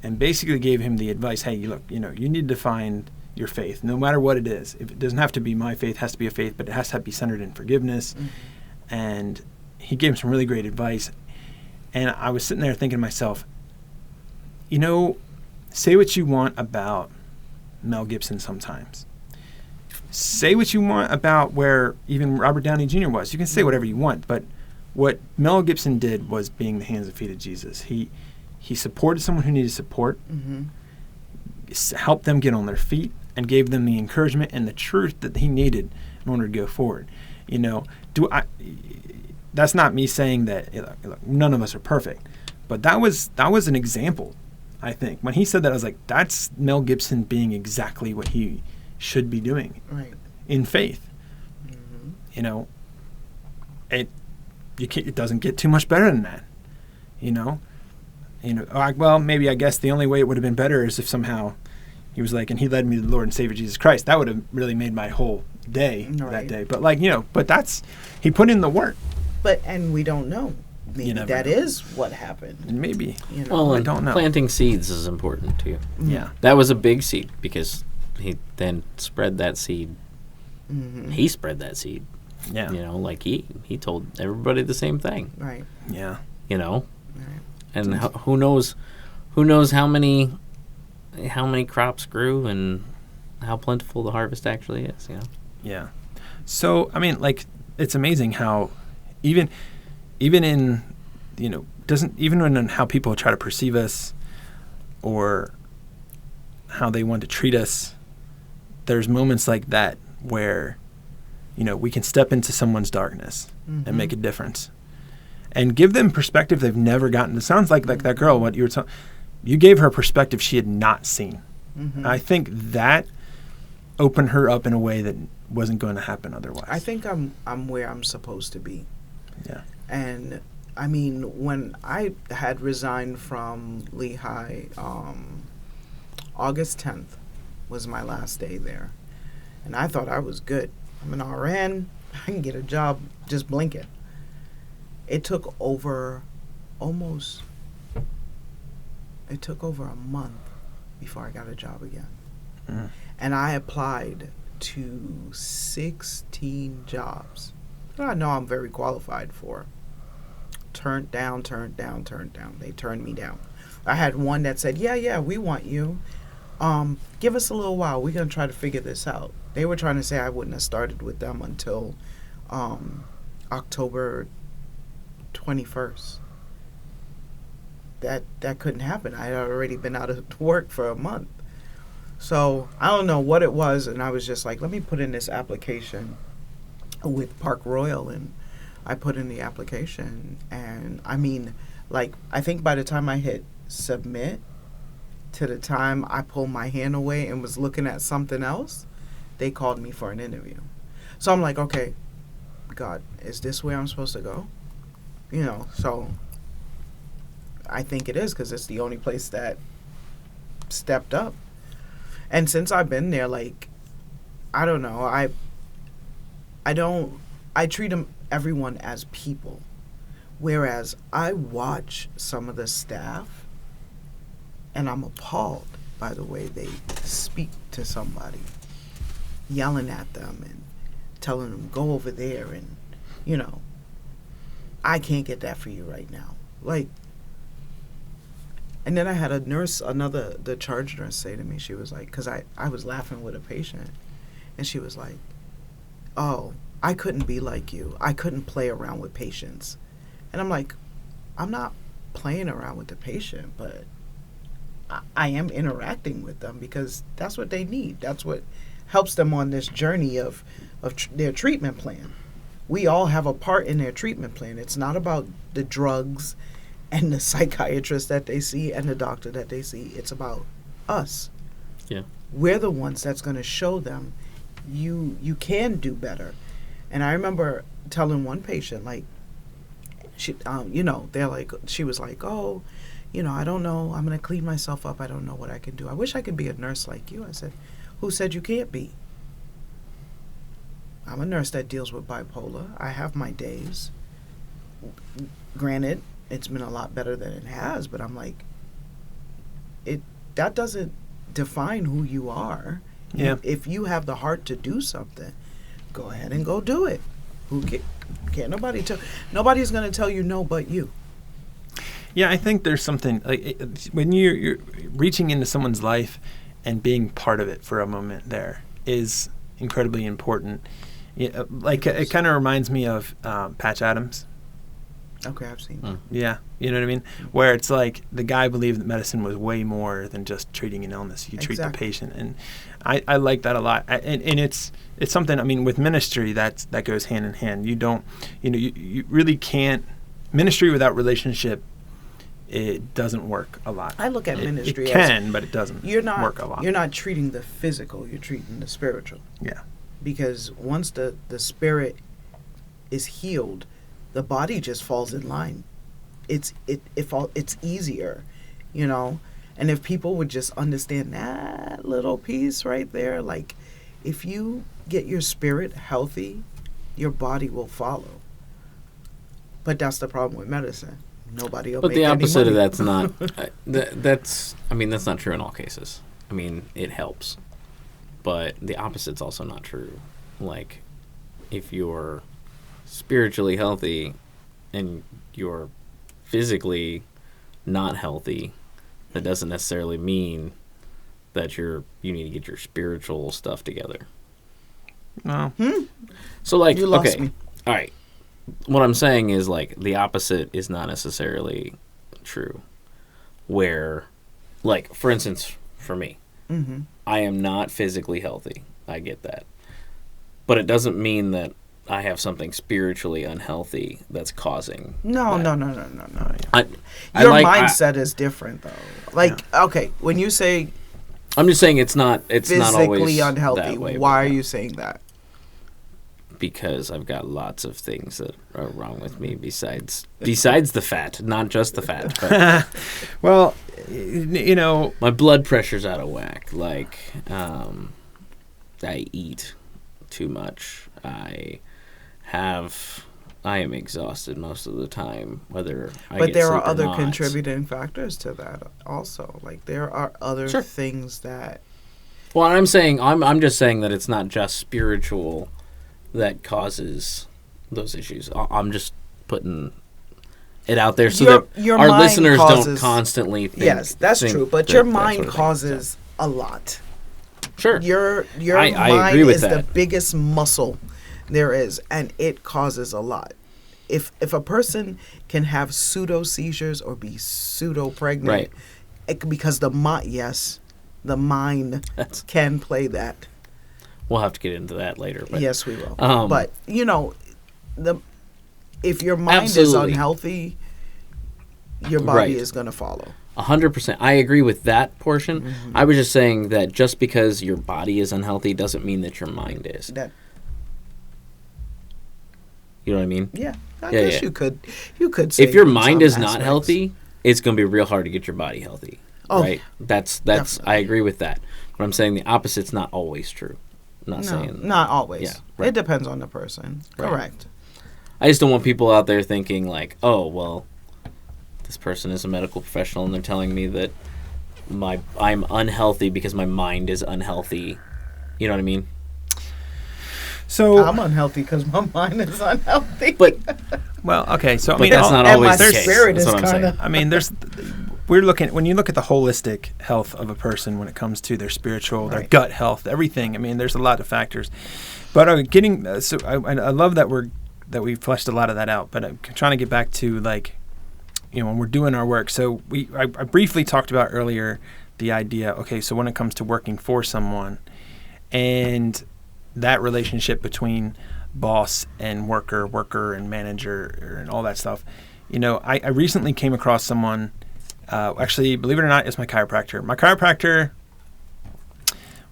and basically gave him the advice: hey, look, you need to find your faith, no matter what it is. If it doesn't have to be my faith, it has to be a faith, but it has to be centered in forgiveness. And he gave him some really great advice. And I was sitting there thinking to myself, say what you want about Mel Gibson sometimes. Say what you want about where even Robert Downey Jr. was. You can say whatever you want, but what Mel Gibson did was being the hands and feet of Jesus. He supported someone who needed support, helped them get on their feet, and gave them the encouragement and the truth that he needed in order to go forward. That's not me saying that look, none of us are perfect, but that was an example. I think when he said that, I was like, that's Mel Gibson being exactly what he should be doing, Right. in faith. It doesn't get too much better than that. Well, maybe I guess the only way it would have been better is if somehow he was like, and he led me to the Lord and Savior Jesus Christ. That would have really made my whole day that day. But but he put in the work. And we don't know. Maybe that is what happened. Maybe. Well, I don't know. Planting seeds is important too. Yeah. That was a big seed because he then spread that seed. He spread that seed. Yeah. He told everybody the same thing. Right. Yeah. Right. And who knows how many crops grew and how plentiful the harvest actually is. Yeah. So it's amazing how even in even how people try to perceive us or how they want to treat us, there's moments like that where we can step into someone's darkness and make a difference and give them perspective they've never gotten. It sounds like that girl, what you were talking, you gave her a perspective she had not seen. I think that opened her up in a way that wasn't going to happen otherwise. I think I'm where I'm supposed to be. Yeah. And I mean, when I had resigned from Lehigh, August 10th was my last day there. And I thought I was good. I'm an RN. I can get a job just blinking. It took over a month before I got a job again. And I applied to 16 jobs that I know I'm very qualified for. Turned down. They turned me down. I had one that said, yeah, we want you. Give us a little while. We're going to try to figure this out. They were trying to say I wouldn't have started with them until October 21st. That couldn't happen. I had already been out of work for a month. So I don't know what it was, and I was just like, let me put in this application with Park Royal, and I put in the application, and I think by the time I hit submit to the time I pulled my hand away and was looking at something else, they called me for an interview. So I'm like, okay, God, is this where I'm supposed to go? So I think it is, because it's the only place that stepped up. And since I've been there, I don't know, I treat everyone as people. Whereas I watch some of the staff, and I'm appalled by the way they speak to somebody, yelling at them and telling them, go over there, and, I can't get that for you right now. And then I had the charge nurse say to me, she was like, because I was laughing with a patient, and she was like, oh, I couldn't be like you. I couldn't play around with patients. And I'm like, I'm not playing around with the patient, but I am interacting with them because that's what they need. That's what helps them on this journey of their treatment plan. We all have a part in their treatment plan. It's not about the drugs and the psychiatrist that they see and the doctor that they see. It's about us. Yeah. We're the ones that's going to show them you can do better. And I remember telling one patient, like, she, they're like, she was like, oh, I don't know. I'm going to clean myself up. I don't know what I can do. I wish I could be a nurse like you. I said, who said you can't be? I'm a nurse that deals with bipolar. I have my days. Granted, it's been a lot better than it has, but I'm like, that doesn't define who you are. Yeah. If you have the heart to do something, go ahead and go do it. Can't nobody tell? Nobody's going to tell you no but you. Yeah, I think there's something like when you're reaching into someone's life and being part of it for a moment there is incredibly important. Like it kind of reminds me of Patch Adams. Okay, I've seen that. Yeah, you know what I mean? Where it's like the guy believed that medicine was way more than just treating an illness. You treat the patient, and I like that a lot. And it's something. I mean, with ministry, that goes hand in hand. You don't, you really can't ministry without relationship. It doesn't work a lot. I look at ministry. It can, but it doesn't work a lot. You're not treating the physical. You're treating the spiritual. Yeah. Because once the spirit is healed, the body just falls in line. It's easier, And if people would just understand that little piece right there, like if you get your spirit healthy, your body will follow. But that's the problem with medicine. Nobody will. But make the opposite any money. of that's not. That's not true in all cases. I mean, it helps, but the opposite's also not true. Like, if you're spiritually healthy and you're physically not healthy, that doesn't necessarily mean that you need to get your spiritual stuff together. No. So, like, you lost okay, me. All right. What I'm saying is, like, the opposite is not necessarily true. Where, like, for instance, for me, I am not physically healthy. I get that. But it doesn't mean that I have something spiritually unhealthy that's causing No. that. Your mindset is different, though. Like, okay, when you say I'm just saying it's not physically always unhealthy, that way, why are you saying that? Because I've got lots of things that are wrong with me besides the fat, not just the fat. But well, my blood pressure's out of whack. Like, I eat too much. I am exhausted most of the time, whether I But get there sleep are or other not. contributing factors to that also. Like, there are other things that... Well, I'm just saying that it's not just spiritual that causes those issues. I'm just putting it out there so that your our mind listeners causes, don't constantly think. Yes, that's true. But your mind causes a lot. Sure. Your I mind agree with is that. the biggest muscle there is, and it causes a lot. If a person can have pseudo seizures or be pseudo pregnant, because the mind can play that. We'll have to get into that later. But, yes, we will. But if your mind is unhealthy, your body is going to follow. 100%. I agree with that portion. I was just saying that just because your body is unhealthy doesn't mean that your mind is. You know what I mean? Yeah. I guess you could say if your mind is not healthy, it's going to be real hard to get your body healthy. Oh, right? That's definitely. I agree with that. But I'm saying the opposite's not always true. Not always. Yeah, right. It depends on the person. Right. Correct. I just don't want people out there thinking like, oh, well, this person is a medical professional and they're telling me that I'm unhealthy because my mind is unhealthy. You know what I mean? So I'm unhealthy because my mind is unhealthy. But well, okay. So I but mean, that's not always my the case. spirit That's is what I'm saying. kinda... I mean, when you look at the holistic health of a person when it comes to their spiritual, their gut health, everything. I mean, there's a lot of factors. But I love that we fleshed a lot of that out. But I'm trying to get back to when we're doing our work. So I briefly talked about earlier the idea. Okay, so when it comes to working for someone, and that relationship between boss and worker and manager and all that stuff. I recently came across someone, actually, believe it or not, is my chiropractor. My chiropractor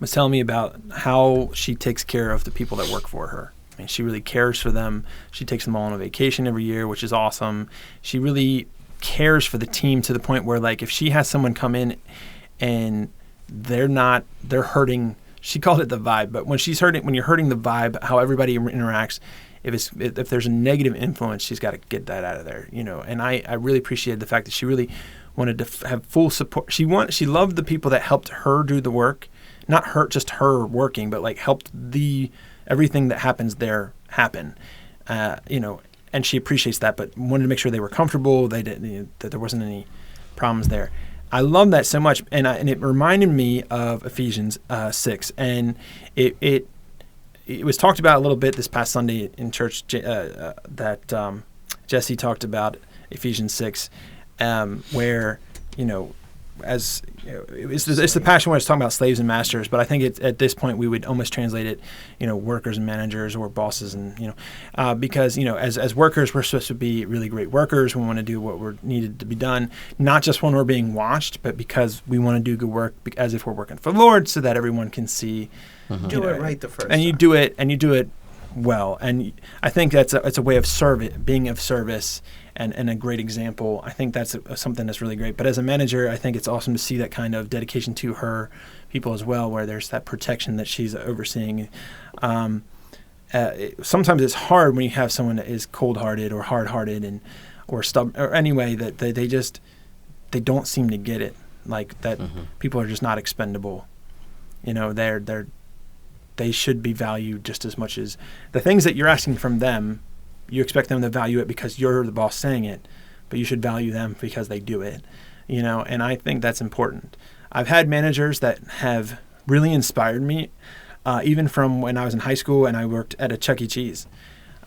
was telling me about how she takes care of the people that work for her. I mean, she really cares for them. She takes them all on a vacation every year, which is awesome. She really cares for the team to the point where, like, if she has someone come in and they're hurting, she called it the vibe, but when you're hurting the vibe, how everybody interacts, if there's a negative influence, she's got to get that out of there, you know. And I really appreciated the fact that she really wanted to have full support. She loved the people that helped her do the work, not just her working, but like helped everything that happens there happen, you know. And she appreciates that, but wanted to make sure they were comfortable. That there wasn't any problems there. I love that so much, and it reminded me of Ephesians 6, and it was talked about a little bit this past Sunday in church. That Jesse talked about Ephesians 6, where, you know, as you know, it's the passion where it's talking about slaves and masters, but I think at this point we would almost translate it, you know, workers and managers, or bosses, and you know, because, you know, as workers, we're supposed to be really great workers. We want to do what we're needed to be done, not just when we're being watched, but because we want to do good work as if we're working for the Lord, so that everyone can see. Do it right the first and time. you do it well, and I think it's a way of being of service. And a great example. I think that's something that's really great. But as a manager, I think it's awesome to see that kind of dedication to her people as well, where there's that protection that she's overseeing. Sometimes it's hard when you have someone that is cold-hearted or hard-hearted or stubborn, or anyway, that they don't seem to get it. Like that, people are just not expendable. You know, they should be valued just as much as the things that you're asking from them. You expect them to value it because you're the boss saying it, but you should value them because they do it, you know, and I think that's important. I've had managers that have really inspired me, even from when I was in high school and I worked at a Chuck E. Cheese.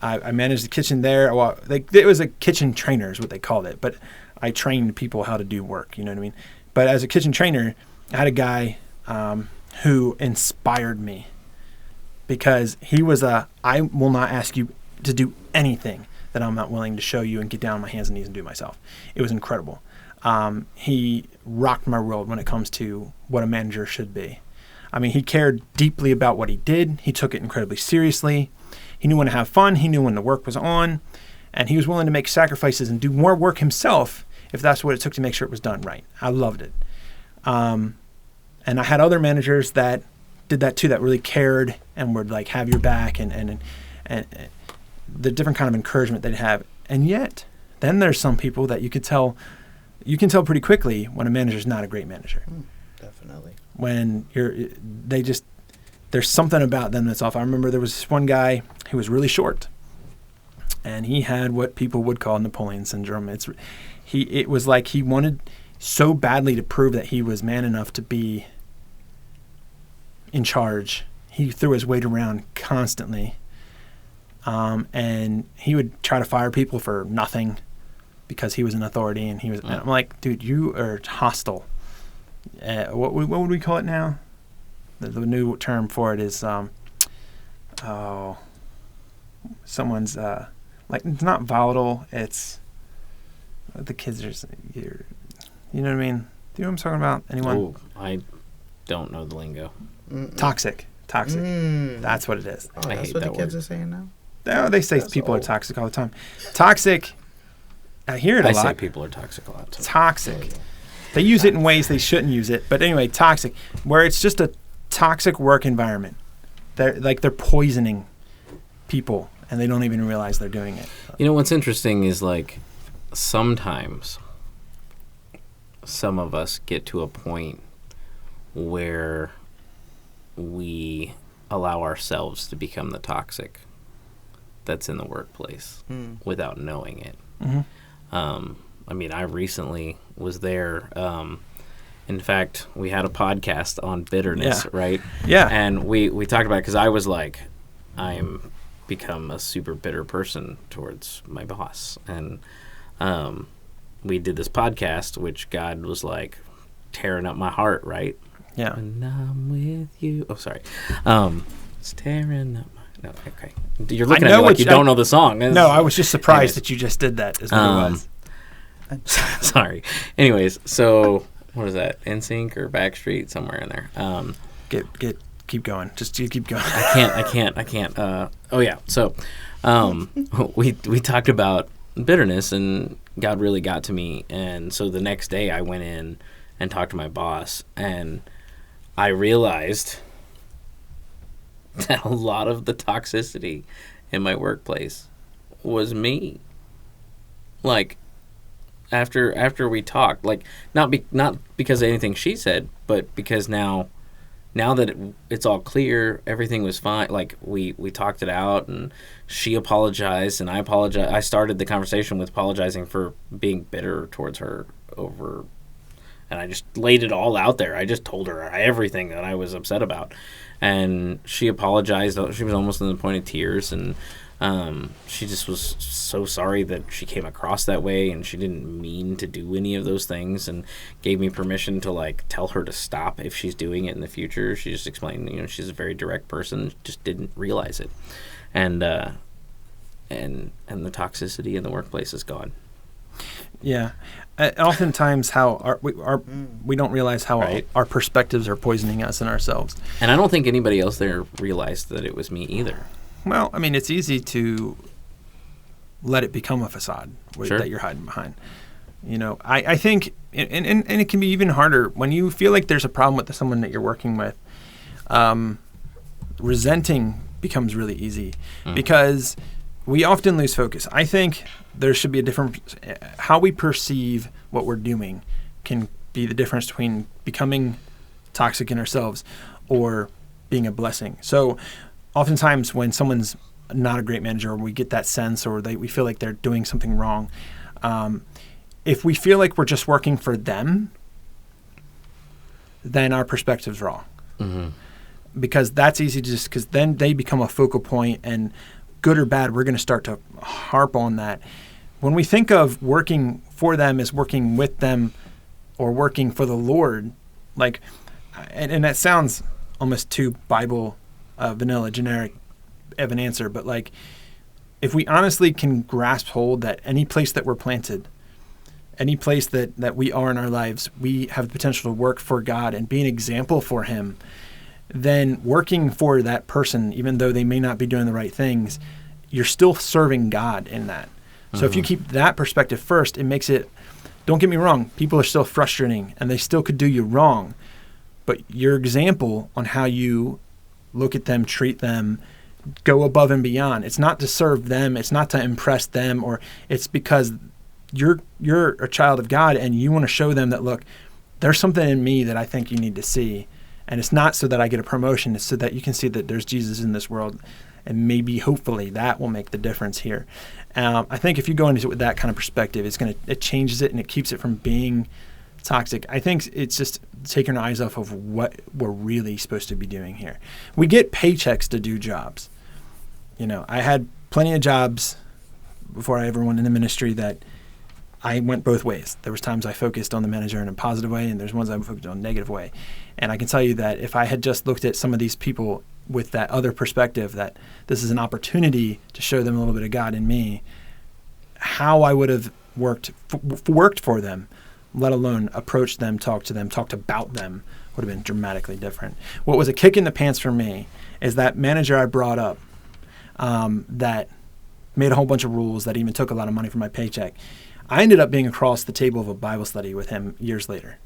I managed the kitchen there. Well, it was a kitchen trainer is what they called it, but I trained people how to do work, you know what I mean? But as a kitchen trainer, I had a guy who inspired me because he was I will not ask you to do anything that I'm not willing to show you and get down on my hands and knees and do myself. It was incredible. He rocked my world when it comes to what a manager should be. I mean, he cared deeply about what he did. He took it incredibly seriously. He knew when to have fun. He knew when the work was on. And he was willing to make sacrifices and do more work himself if that's what it took to make sure it was done right. I loved it. And I had other managers that did that too, that really cared and would like have your back and the different kind of encouragement they'd have. And yet, then there's some people that you can tell pretty quickly when a manager's not a great manager. Definitely. When there's something about them that's off. I remember there was this one guy who was really short, and he had what people would call Napoleon syndrome. It was like he wanted so badly to prove that he was man enough to be in charge. He threw his weight around constantly. And he would try to fire people for nothing because he was an authority, and and I'm like, dude, you are hostile. What would we call it now? The new term for it is, someone's like, it's not volatile. It's the kids are, you know what I mean? Do you know what I'm talking about? Anyone? Oh, I don't know the lingo. Toxic. That's what it is. Oh, that's what the kids are saying now? No, they say people are toxic all the time. Toxic, I hear it a lot. I say people are toxic a lot too. Toxic. They use it in ways they shouldn't use it. But anyway, toxic, where it's just a toxic work environment. They're poisoning people, and they don't even realize they're doing it. You know, what's interesting is, like, sometimes some of us get to a point where we allow ourselves to become the toxic that's in the workplace without knowing it. I mean, I recently was there. In fact, we had a podcast on bitterness, right? Yeah. And we talked about it because I was like, I'm become a super bitter person towards my boss. And we did this podcast, which God was like tearing up my heart, right? Yeah. And I'm with you. Oh, sorry. It's tearing up my... No, okay. You're looking at me like you don't know the song. No, I was just surprised that you just did that, is what it was. Sorry. Anyways, so what is that? NSYNC or Backstreet? Somewhere in there. keep going. Just you keep going. I can't. Oh yeah. So, we talked about bitterness, and God really got to me. And so the next day, I went in and talked to my boss, and I realized that a lot of the toxicity in my workplace was me. Like, after we talked, like, not because of anything she said, but because now that it's all clear, everything was fine. Like, we talked it out, and she apologized, and I apologized. I started the conversation with apologizing for being bitter towards her over, and I just laid it all out there. I just told her everything that I was upset about, and she apologized. She was almost on the point of tears, and she just was so sorry that she came across that way, and she didn't mean to do any of those things, and gave me permission to, like, tell her to stop if she's doing it in the future. She just explained, she's a very direct person, just didn't realize it, and the toxicity in the workplace is gone. Yeah, oftentimes we don't realize how Right. our perspectives are poisoning us and ourselves. And I don't think anybody else there realized that it was me either. Well, I mean, it's easy to let it become a facade Sure. that you're hiding behind. I think, and it can be even harder when you feel like there's a problem with someone that you're working with. Resenting becomes really easy because we often lose focus. I think there should be a different, how we perceive what we're doing can be the difference between becoming toxic in ourselves or being a blessing. So oftentimes when someone's not a great manager, or we get that sense, or we feel like they're doing something wrong, if we feel like we're just working for them, then our perspective's wrong. Mm-hmm. Because that's easy to because then they become a focal point, and good or bad, we're going to start to harp on that. When we think of working for them as working with them or working for the Lord, like, and that sounds almost too Bible vanilla, generic of an answer, but like, if we honestly can grasp hold that any place that we're planted, any place that we are in our lives, we have the potential to work for God and be an example for Him, then working for that person, even though they may not be doing the right things, you're still serving God in that. So if you keep that perspective first, it makes it, don't get me wrong, people are still frustrating and they still could do you wrong, but your example on how you look at them, treat them, go above and beyond. It's not to serve them. It's not to impress them, or it's because you're a child of God and you want to show them that, look, there's something in me that I think you need to see. And it's not so that I get a promotion. It's so that you can see that there's Jesus in this world. And maybe, hopefully, that will make the difference here. I think if you go into it with that kind of perspective, it changes it and it keeps it from being toxic. I think it's just taking our eyes off of what we're really supposed to be doing here. We get paychecks to do jobs. I had plenty of jobs before I ever went into ministry that I went both ways. There was times I focused on the manager in a positive way, and there's ones I focused on a negative way. And I can tell you that if I had just looked at some of these people with that other perspective, that this is an opportunity to show them a little bit of God in me, how I would have worked for them, let alone approached them, talked about them, would have been dramatically different. What was a kick in the pants for me is that manager I brought up that made a whole bunch of rules, that even took a lot of money from my paycheck. I ended up being across the table of a Bible study with him years later.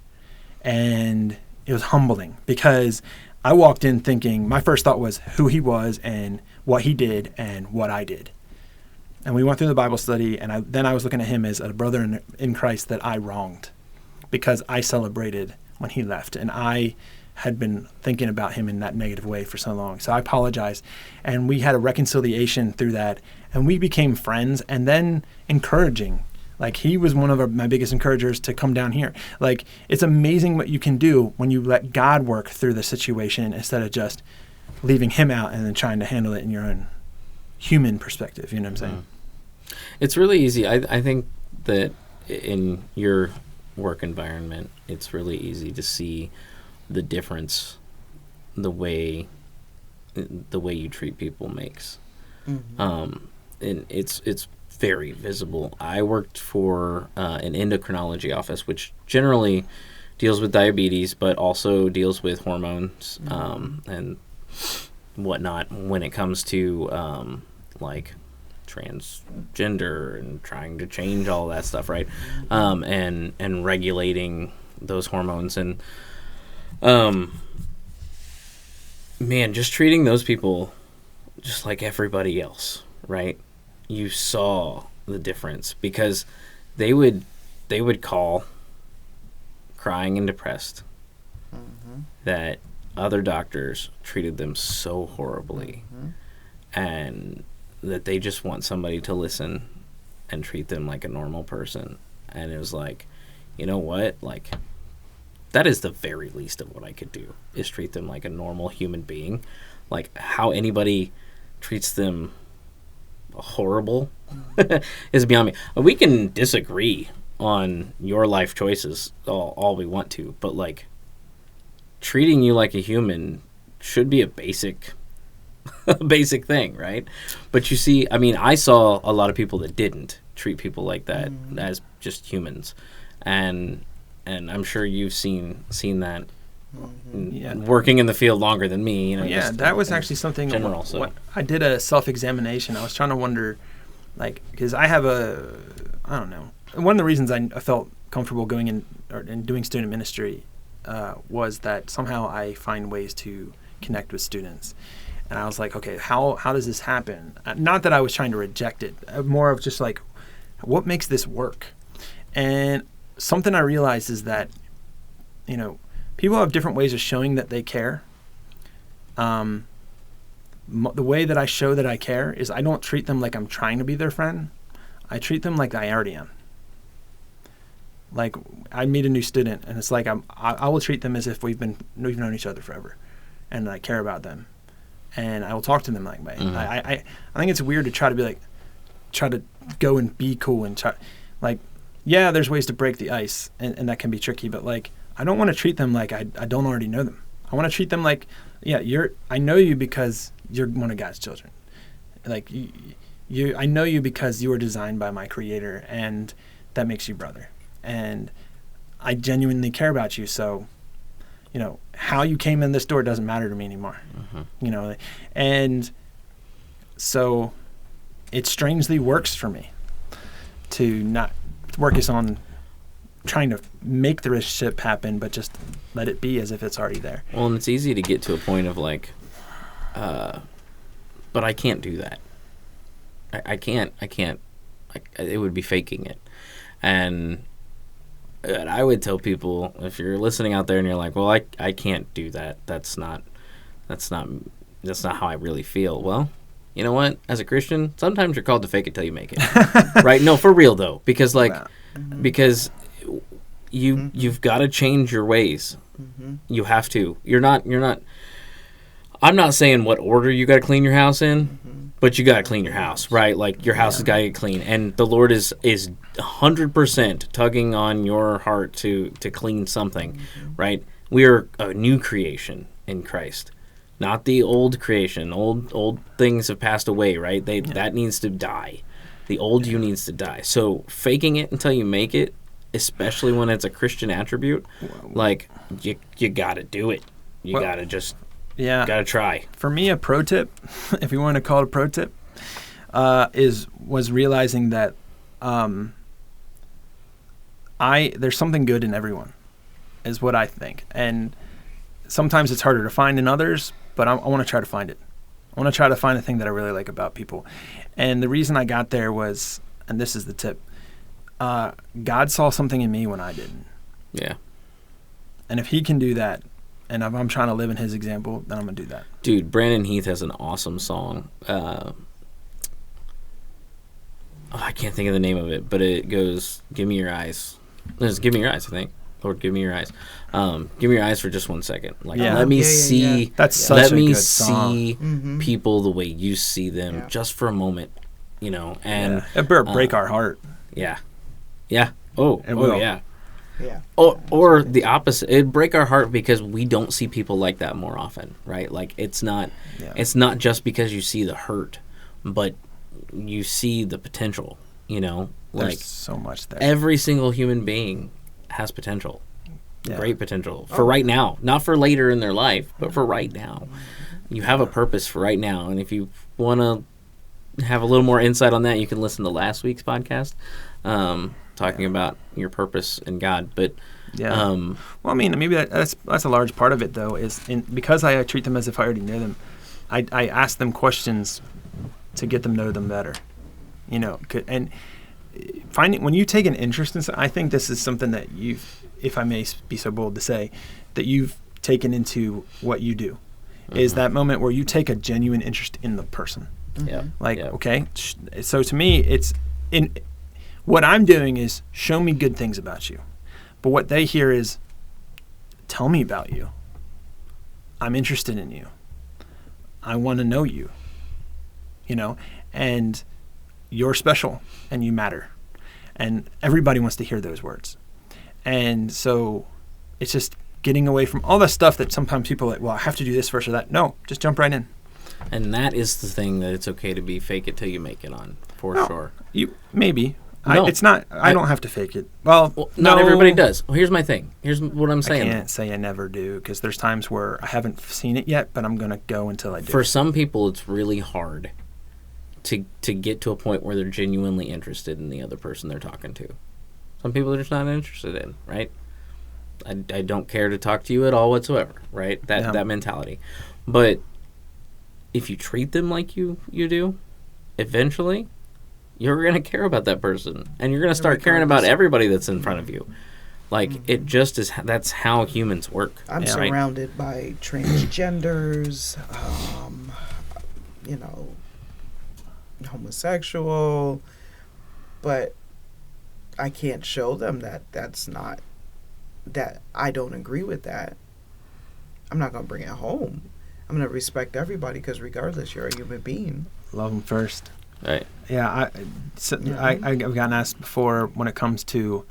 And it was humbling because I walked in thinking, my first thought was who he was and what he did and what I did. And we went through the Bible study, and then I was looking at him as a brother in Christ that I wronged because I celebrated when he left. And I had been thinking about him in that negative way for so long. So I apologized. And we had a reconciliation through that. And we became friends and then encouraging. Like, he was one of my biggest encouragers to come down here. Like, it's amazing what you can do when you let God work through the situation instead of just leaving him out and then trying to handle it in your own human perspective. You know what I'm saying? It's really easy. I think that in your work environment, it's really easy to see the difference the way you treat people makes. And it's very visible. I worked for an endocrinology office, which generally deals with diabetes, but also deals with hormones and whatnot when it comes to like transgender and trying to change all that stuff, right? And regulating those hormones and man, just treating those people just like everybody else, right? You saw the difference because they would call crying and depressed that other doctors treated them so horribly and that they just want somebody to listen and treat them like a normal person. And it was like, you know what? Like, that is the very least of what I could do, is treat them like a normal human being. Like, how anybody treats them horrible is beyond me. We can disagree on your life choices all we want to, but, like, treating you like a human should be a basic thing, right? But you see, I mean, I saw a lot of people that didn't treat people like that as just humans, and I'm sure you've seen that working in the field longer than me. You know, yeah, that was actually something. General, so. I did a self-examination. I was trying to wonder, like, because I have I don't know. One of the reasons I felt comfortable going in and doing student ministry was that somehow I find ways to connect with students. And I was like, okay, how does this happen? Not that I was trying to reject it, more of just like, what makes this work? And something I realized is that, you know, people have different ways of showing that they care. The way that I show that I care is I don't treat them like I'm trying to be their friend. I treat them like I already am. Like, I meet a new student, and it's like I will treat them as if we've known each other forever, and I care about them, and I will talk to them like that. I think it's weird to try to go and be cool and try, like, yeah, there's ways to break the ice, and that can be tricky, but, like, I don't want to treat them like I don't already know them. I want to treat them like, yeah, I know you because you're one of God's children. Like, I know you because you were designed by my Creator, and that makes you brother. And I genuinely care about you, so, you know, how you came in this door doesn't matter to me anymore. You know, and so it strangely works for me to not work on trying to make the relationship happen, but just let it be as if it's already there. Well, and it's easy to get to a point of like, but I can't do that. I can't. It would be faking it. And I would tell people, if you're listening out there and you're like, well, I can't do that. That's not how I really feel. Well, you know what? As a Christian, sometimes you're called to fake it till you make it. Right? No, for real though, because because you've got to change your ways. You have to. You're not. I'm not saying what order you got to clean your house in, but you got to clean your house, right? Like, your house has got to get clean, and the Lord is 100% tugging on your heart to clean something, right? We are a new creation in Christ, not the old creation. Old things have passed away, right? That needs to die. The old you needs to die. So faking it until you make it, especially when it's a Christian attribute, like, you got to do it. You got to just. Yeah, gotta try. For me, a pro tip, if you want to call it a pro tip, was realizing that there's something good in everyone, is what I think. And sometimes it's harder to find in others, but I want to try to find it. I want to try to find the thing that I really like about people. And the reason I got there was, and this is the tip, God saw something in me when I didn't. Yeah. And if he can do that, and if I'm trying to live in his example, then I'm going to do that. Dude, Brandon Heath has an awesome song. I can't think of the name of it, but it goes, give me your eyes. It's give me your eyes, I think. Lord, give me your eyes. Give me your eyes for just 1 second. Like, let me see. That's such a good song. See people the way you see them, just for a moment, you know. And it better break our heart. Yeah. Yeah. Oh, yeah. Yeah. Or the opposite. It'd break our heart because we don't see people like that more often, right? Like, it's not just because you see the hurt, but you see the potential, you know? There's like, so much there. Every single human being has potential. Great potential. For right now. Not for later in their life, but for right now. You have a purpose for right now, and if you want to have a little more insight on that, you can listen to last week's podcast, talking about your purpose in God. But well, I mean, maybe that's a large part of it, though, is because I treat them as if I already know them. I ask them questions to get them to know them better, and finding when you take an interest in something, I think this is something that you've, if I may be so bold to say, that you've taken into what you do, is that moment where you take a genuine interest in the person. Yeah. Okay, so to me, it's in what I'm doing is show me good things about you, but what they hear is tell me about you. I'm interested in you. I want to know you. And you're special and you matter. And everybody wants to hear those words. And so it's just getting away from all the stuff that sometimes people are like, well, I have to do this first or that. No, just jump right in. And that is the thing that it's okay to be fake it till you make it on, for sure. Maybe. No. It's not. I don't have to fake it. Well, not everybody does. Well, here's my thing. Here's what I'm saying. I can't say I never do, because there's times where I haven't seen it yet, but I'm going to go until I do. For some people, it's really hard to get to a point where they're genuinely interested in the other person they're talking to. Some people are just not interested in, right? I don't care to talk to you at all whatsoever, right? That mentality. But if you treat them like you do, eventually you're going to care about that person, and you're going to start caring about everybody that's in front of you. Like, it just is, that's how humans work. I'm surrounded by transgenders, homosexual, but I can't show them that I don't agree with that. I'm not going to bring it home. I'm going to respect everybody, because regardless, you're a human being. Love them first. Right. Yeah, I've gotten asked before when it comes to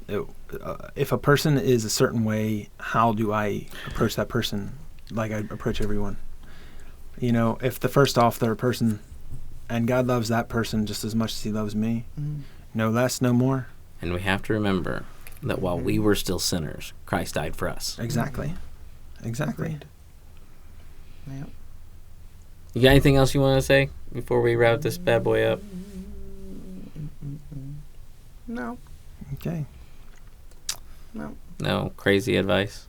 if a person is a certain way, how do I approach that person like I approach everyone? If they're a person and God loves that person just as much as he loves me, no less, no more. And we have to remember that while we were still sinners, Christ died for us. Exactly. Agreed. Yeah. You got anything else you want to say before we wrap this bad boy up? No. Okay. No crazy advice?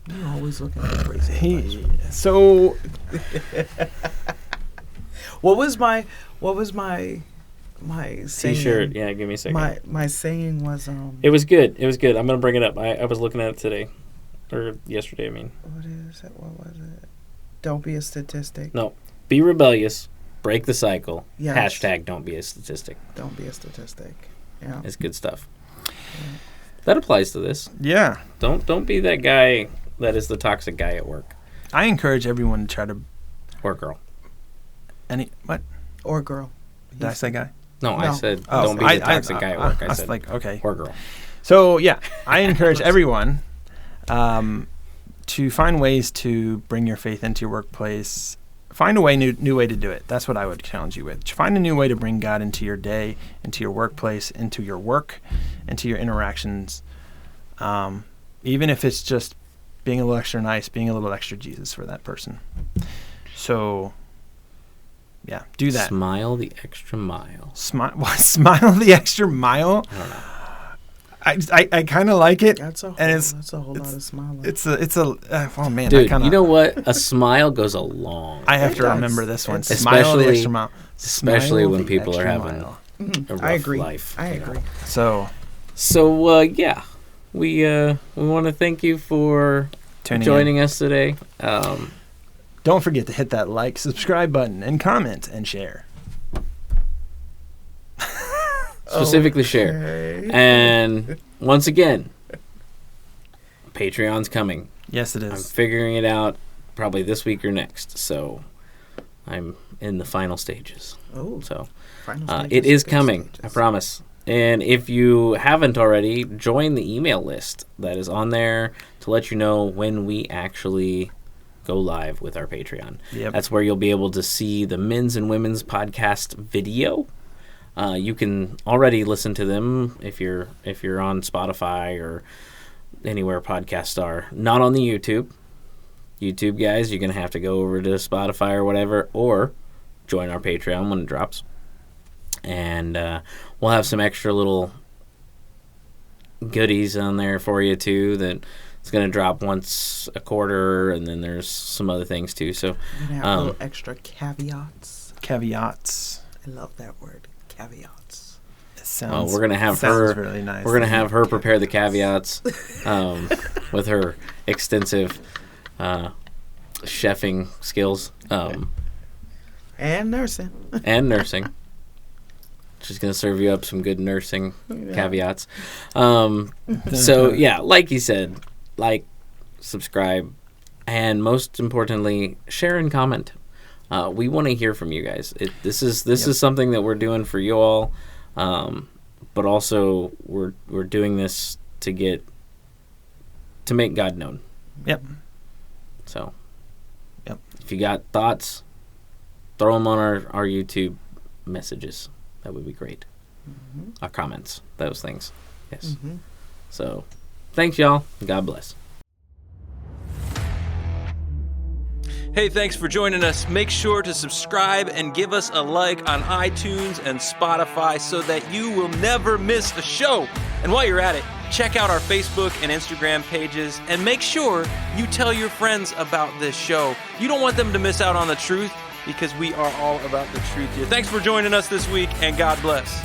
You're always looking for crazy advice. So, what was my saying? T-shirt. Yeah, give me a second. My saying was It was good. I'm gonna bring it up. I was looking at it today, or yesterday. I mean. What is it? What was it? Don't be a statistic. No. Be rebellious. Break the cycle. Yes. Hashtag don't be a statistic. Don't be a statistic. Yeah. It's good stuff. Yeah. That applies to this. Yeah. Don't be that guy that is the toxic guy at work. I encourage everyone to try to. Or girl. What? Or girl. Did I say guy? No, I said don't be the toxic guy at work. I said like, okay. Or girl. So, yeah, I encourage everyone to find ways to bring your faith into your workplace. Find a new way to do it. That's what I would challenge you with. Find a new way to bring God into your day, into your workplace, into your work, into your interactions. Even if it's just being a little extra nice, being a little extra Jesus for that person. So, yeah, do that. Smile the extra mile. Smile the extra mile? I don't know. I kind of like it. That's a whole lot of smiling. Oh man, dude, you know what? A smile goes a long. I have to remember this one. Smile the extra mile. Especially when people are having a rough life. I agree. So yeah, we want to thank you for joining us today. Don't forget to hit that like, subscribe button, and comment and share. Specifically share. And once again, Patreon's coming. Yes, it is. I'm figuring it out probably this week or next. So I'm in the final stages. Oh, so final it is coming. I promise. And if you haven't already, join the email list that is on there to let you know when we actually go live with our Patreon. Yep. That's where you'll be able to see the men's and women's podcast video. You can already listen to them if you're on Spotify or anywhere podcasts are. Not on the YouTube, YouTube guys, you're going to have to go over to Spotify or whatever, or join our Patreon when it drops. And we'll have some extra little goodies on there for you, too, that it's going to drop once a quarter, and then there's some other things, too. So You're going to have little extra caveats. Caveats. I love that word, caveats. It sounds, we're going to have her really nice. We're going to have her prepare the caveats with her extensive chefing skills. And nursing. And nursing. She's going to serve you up some good nursing caveats. So, yeah, like you said, like, subscribe, and most importantly, share and comment. We want to hear from you guys. This is something that we're doing for you all, but also we're doing this to make God known. Yep. So, yep. If you got thoughts, throw them on our YouTube messages. That would be great. Mm-hmm. Our comments, those things. Yes. Mm-hmm. So, thanks, y'all. God bless. Hey, thanks for joining us. Make sure to subscribe and give us a like on iTunes and Spotify so that you will never miss a show. And while you're at it, check out our Facebook and Instagram pages and make sure you tell your friends about this show. You don't want them to miss out on the truth, because we are all about the truth here. Thanks for joining us this week, and God bless.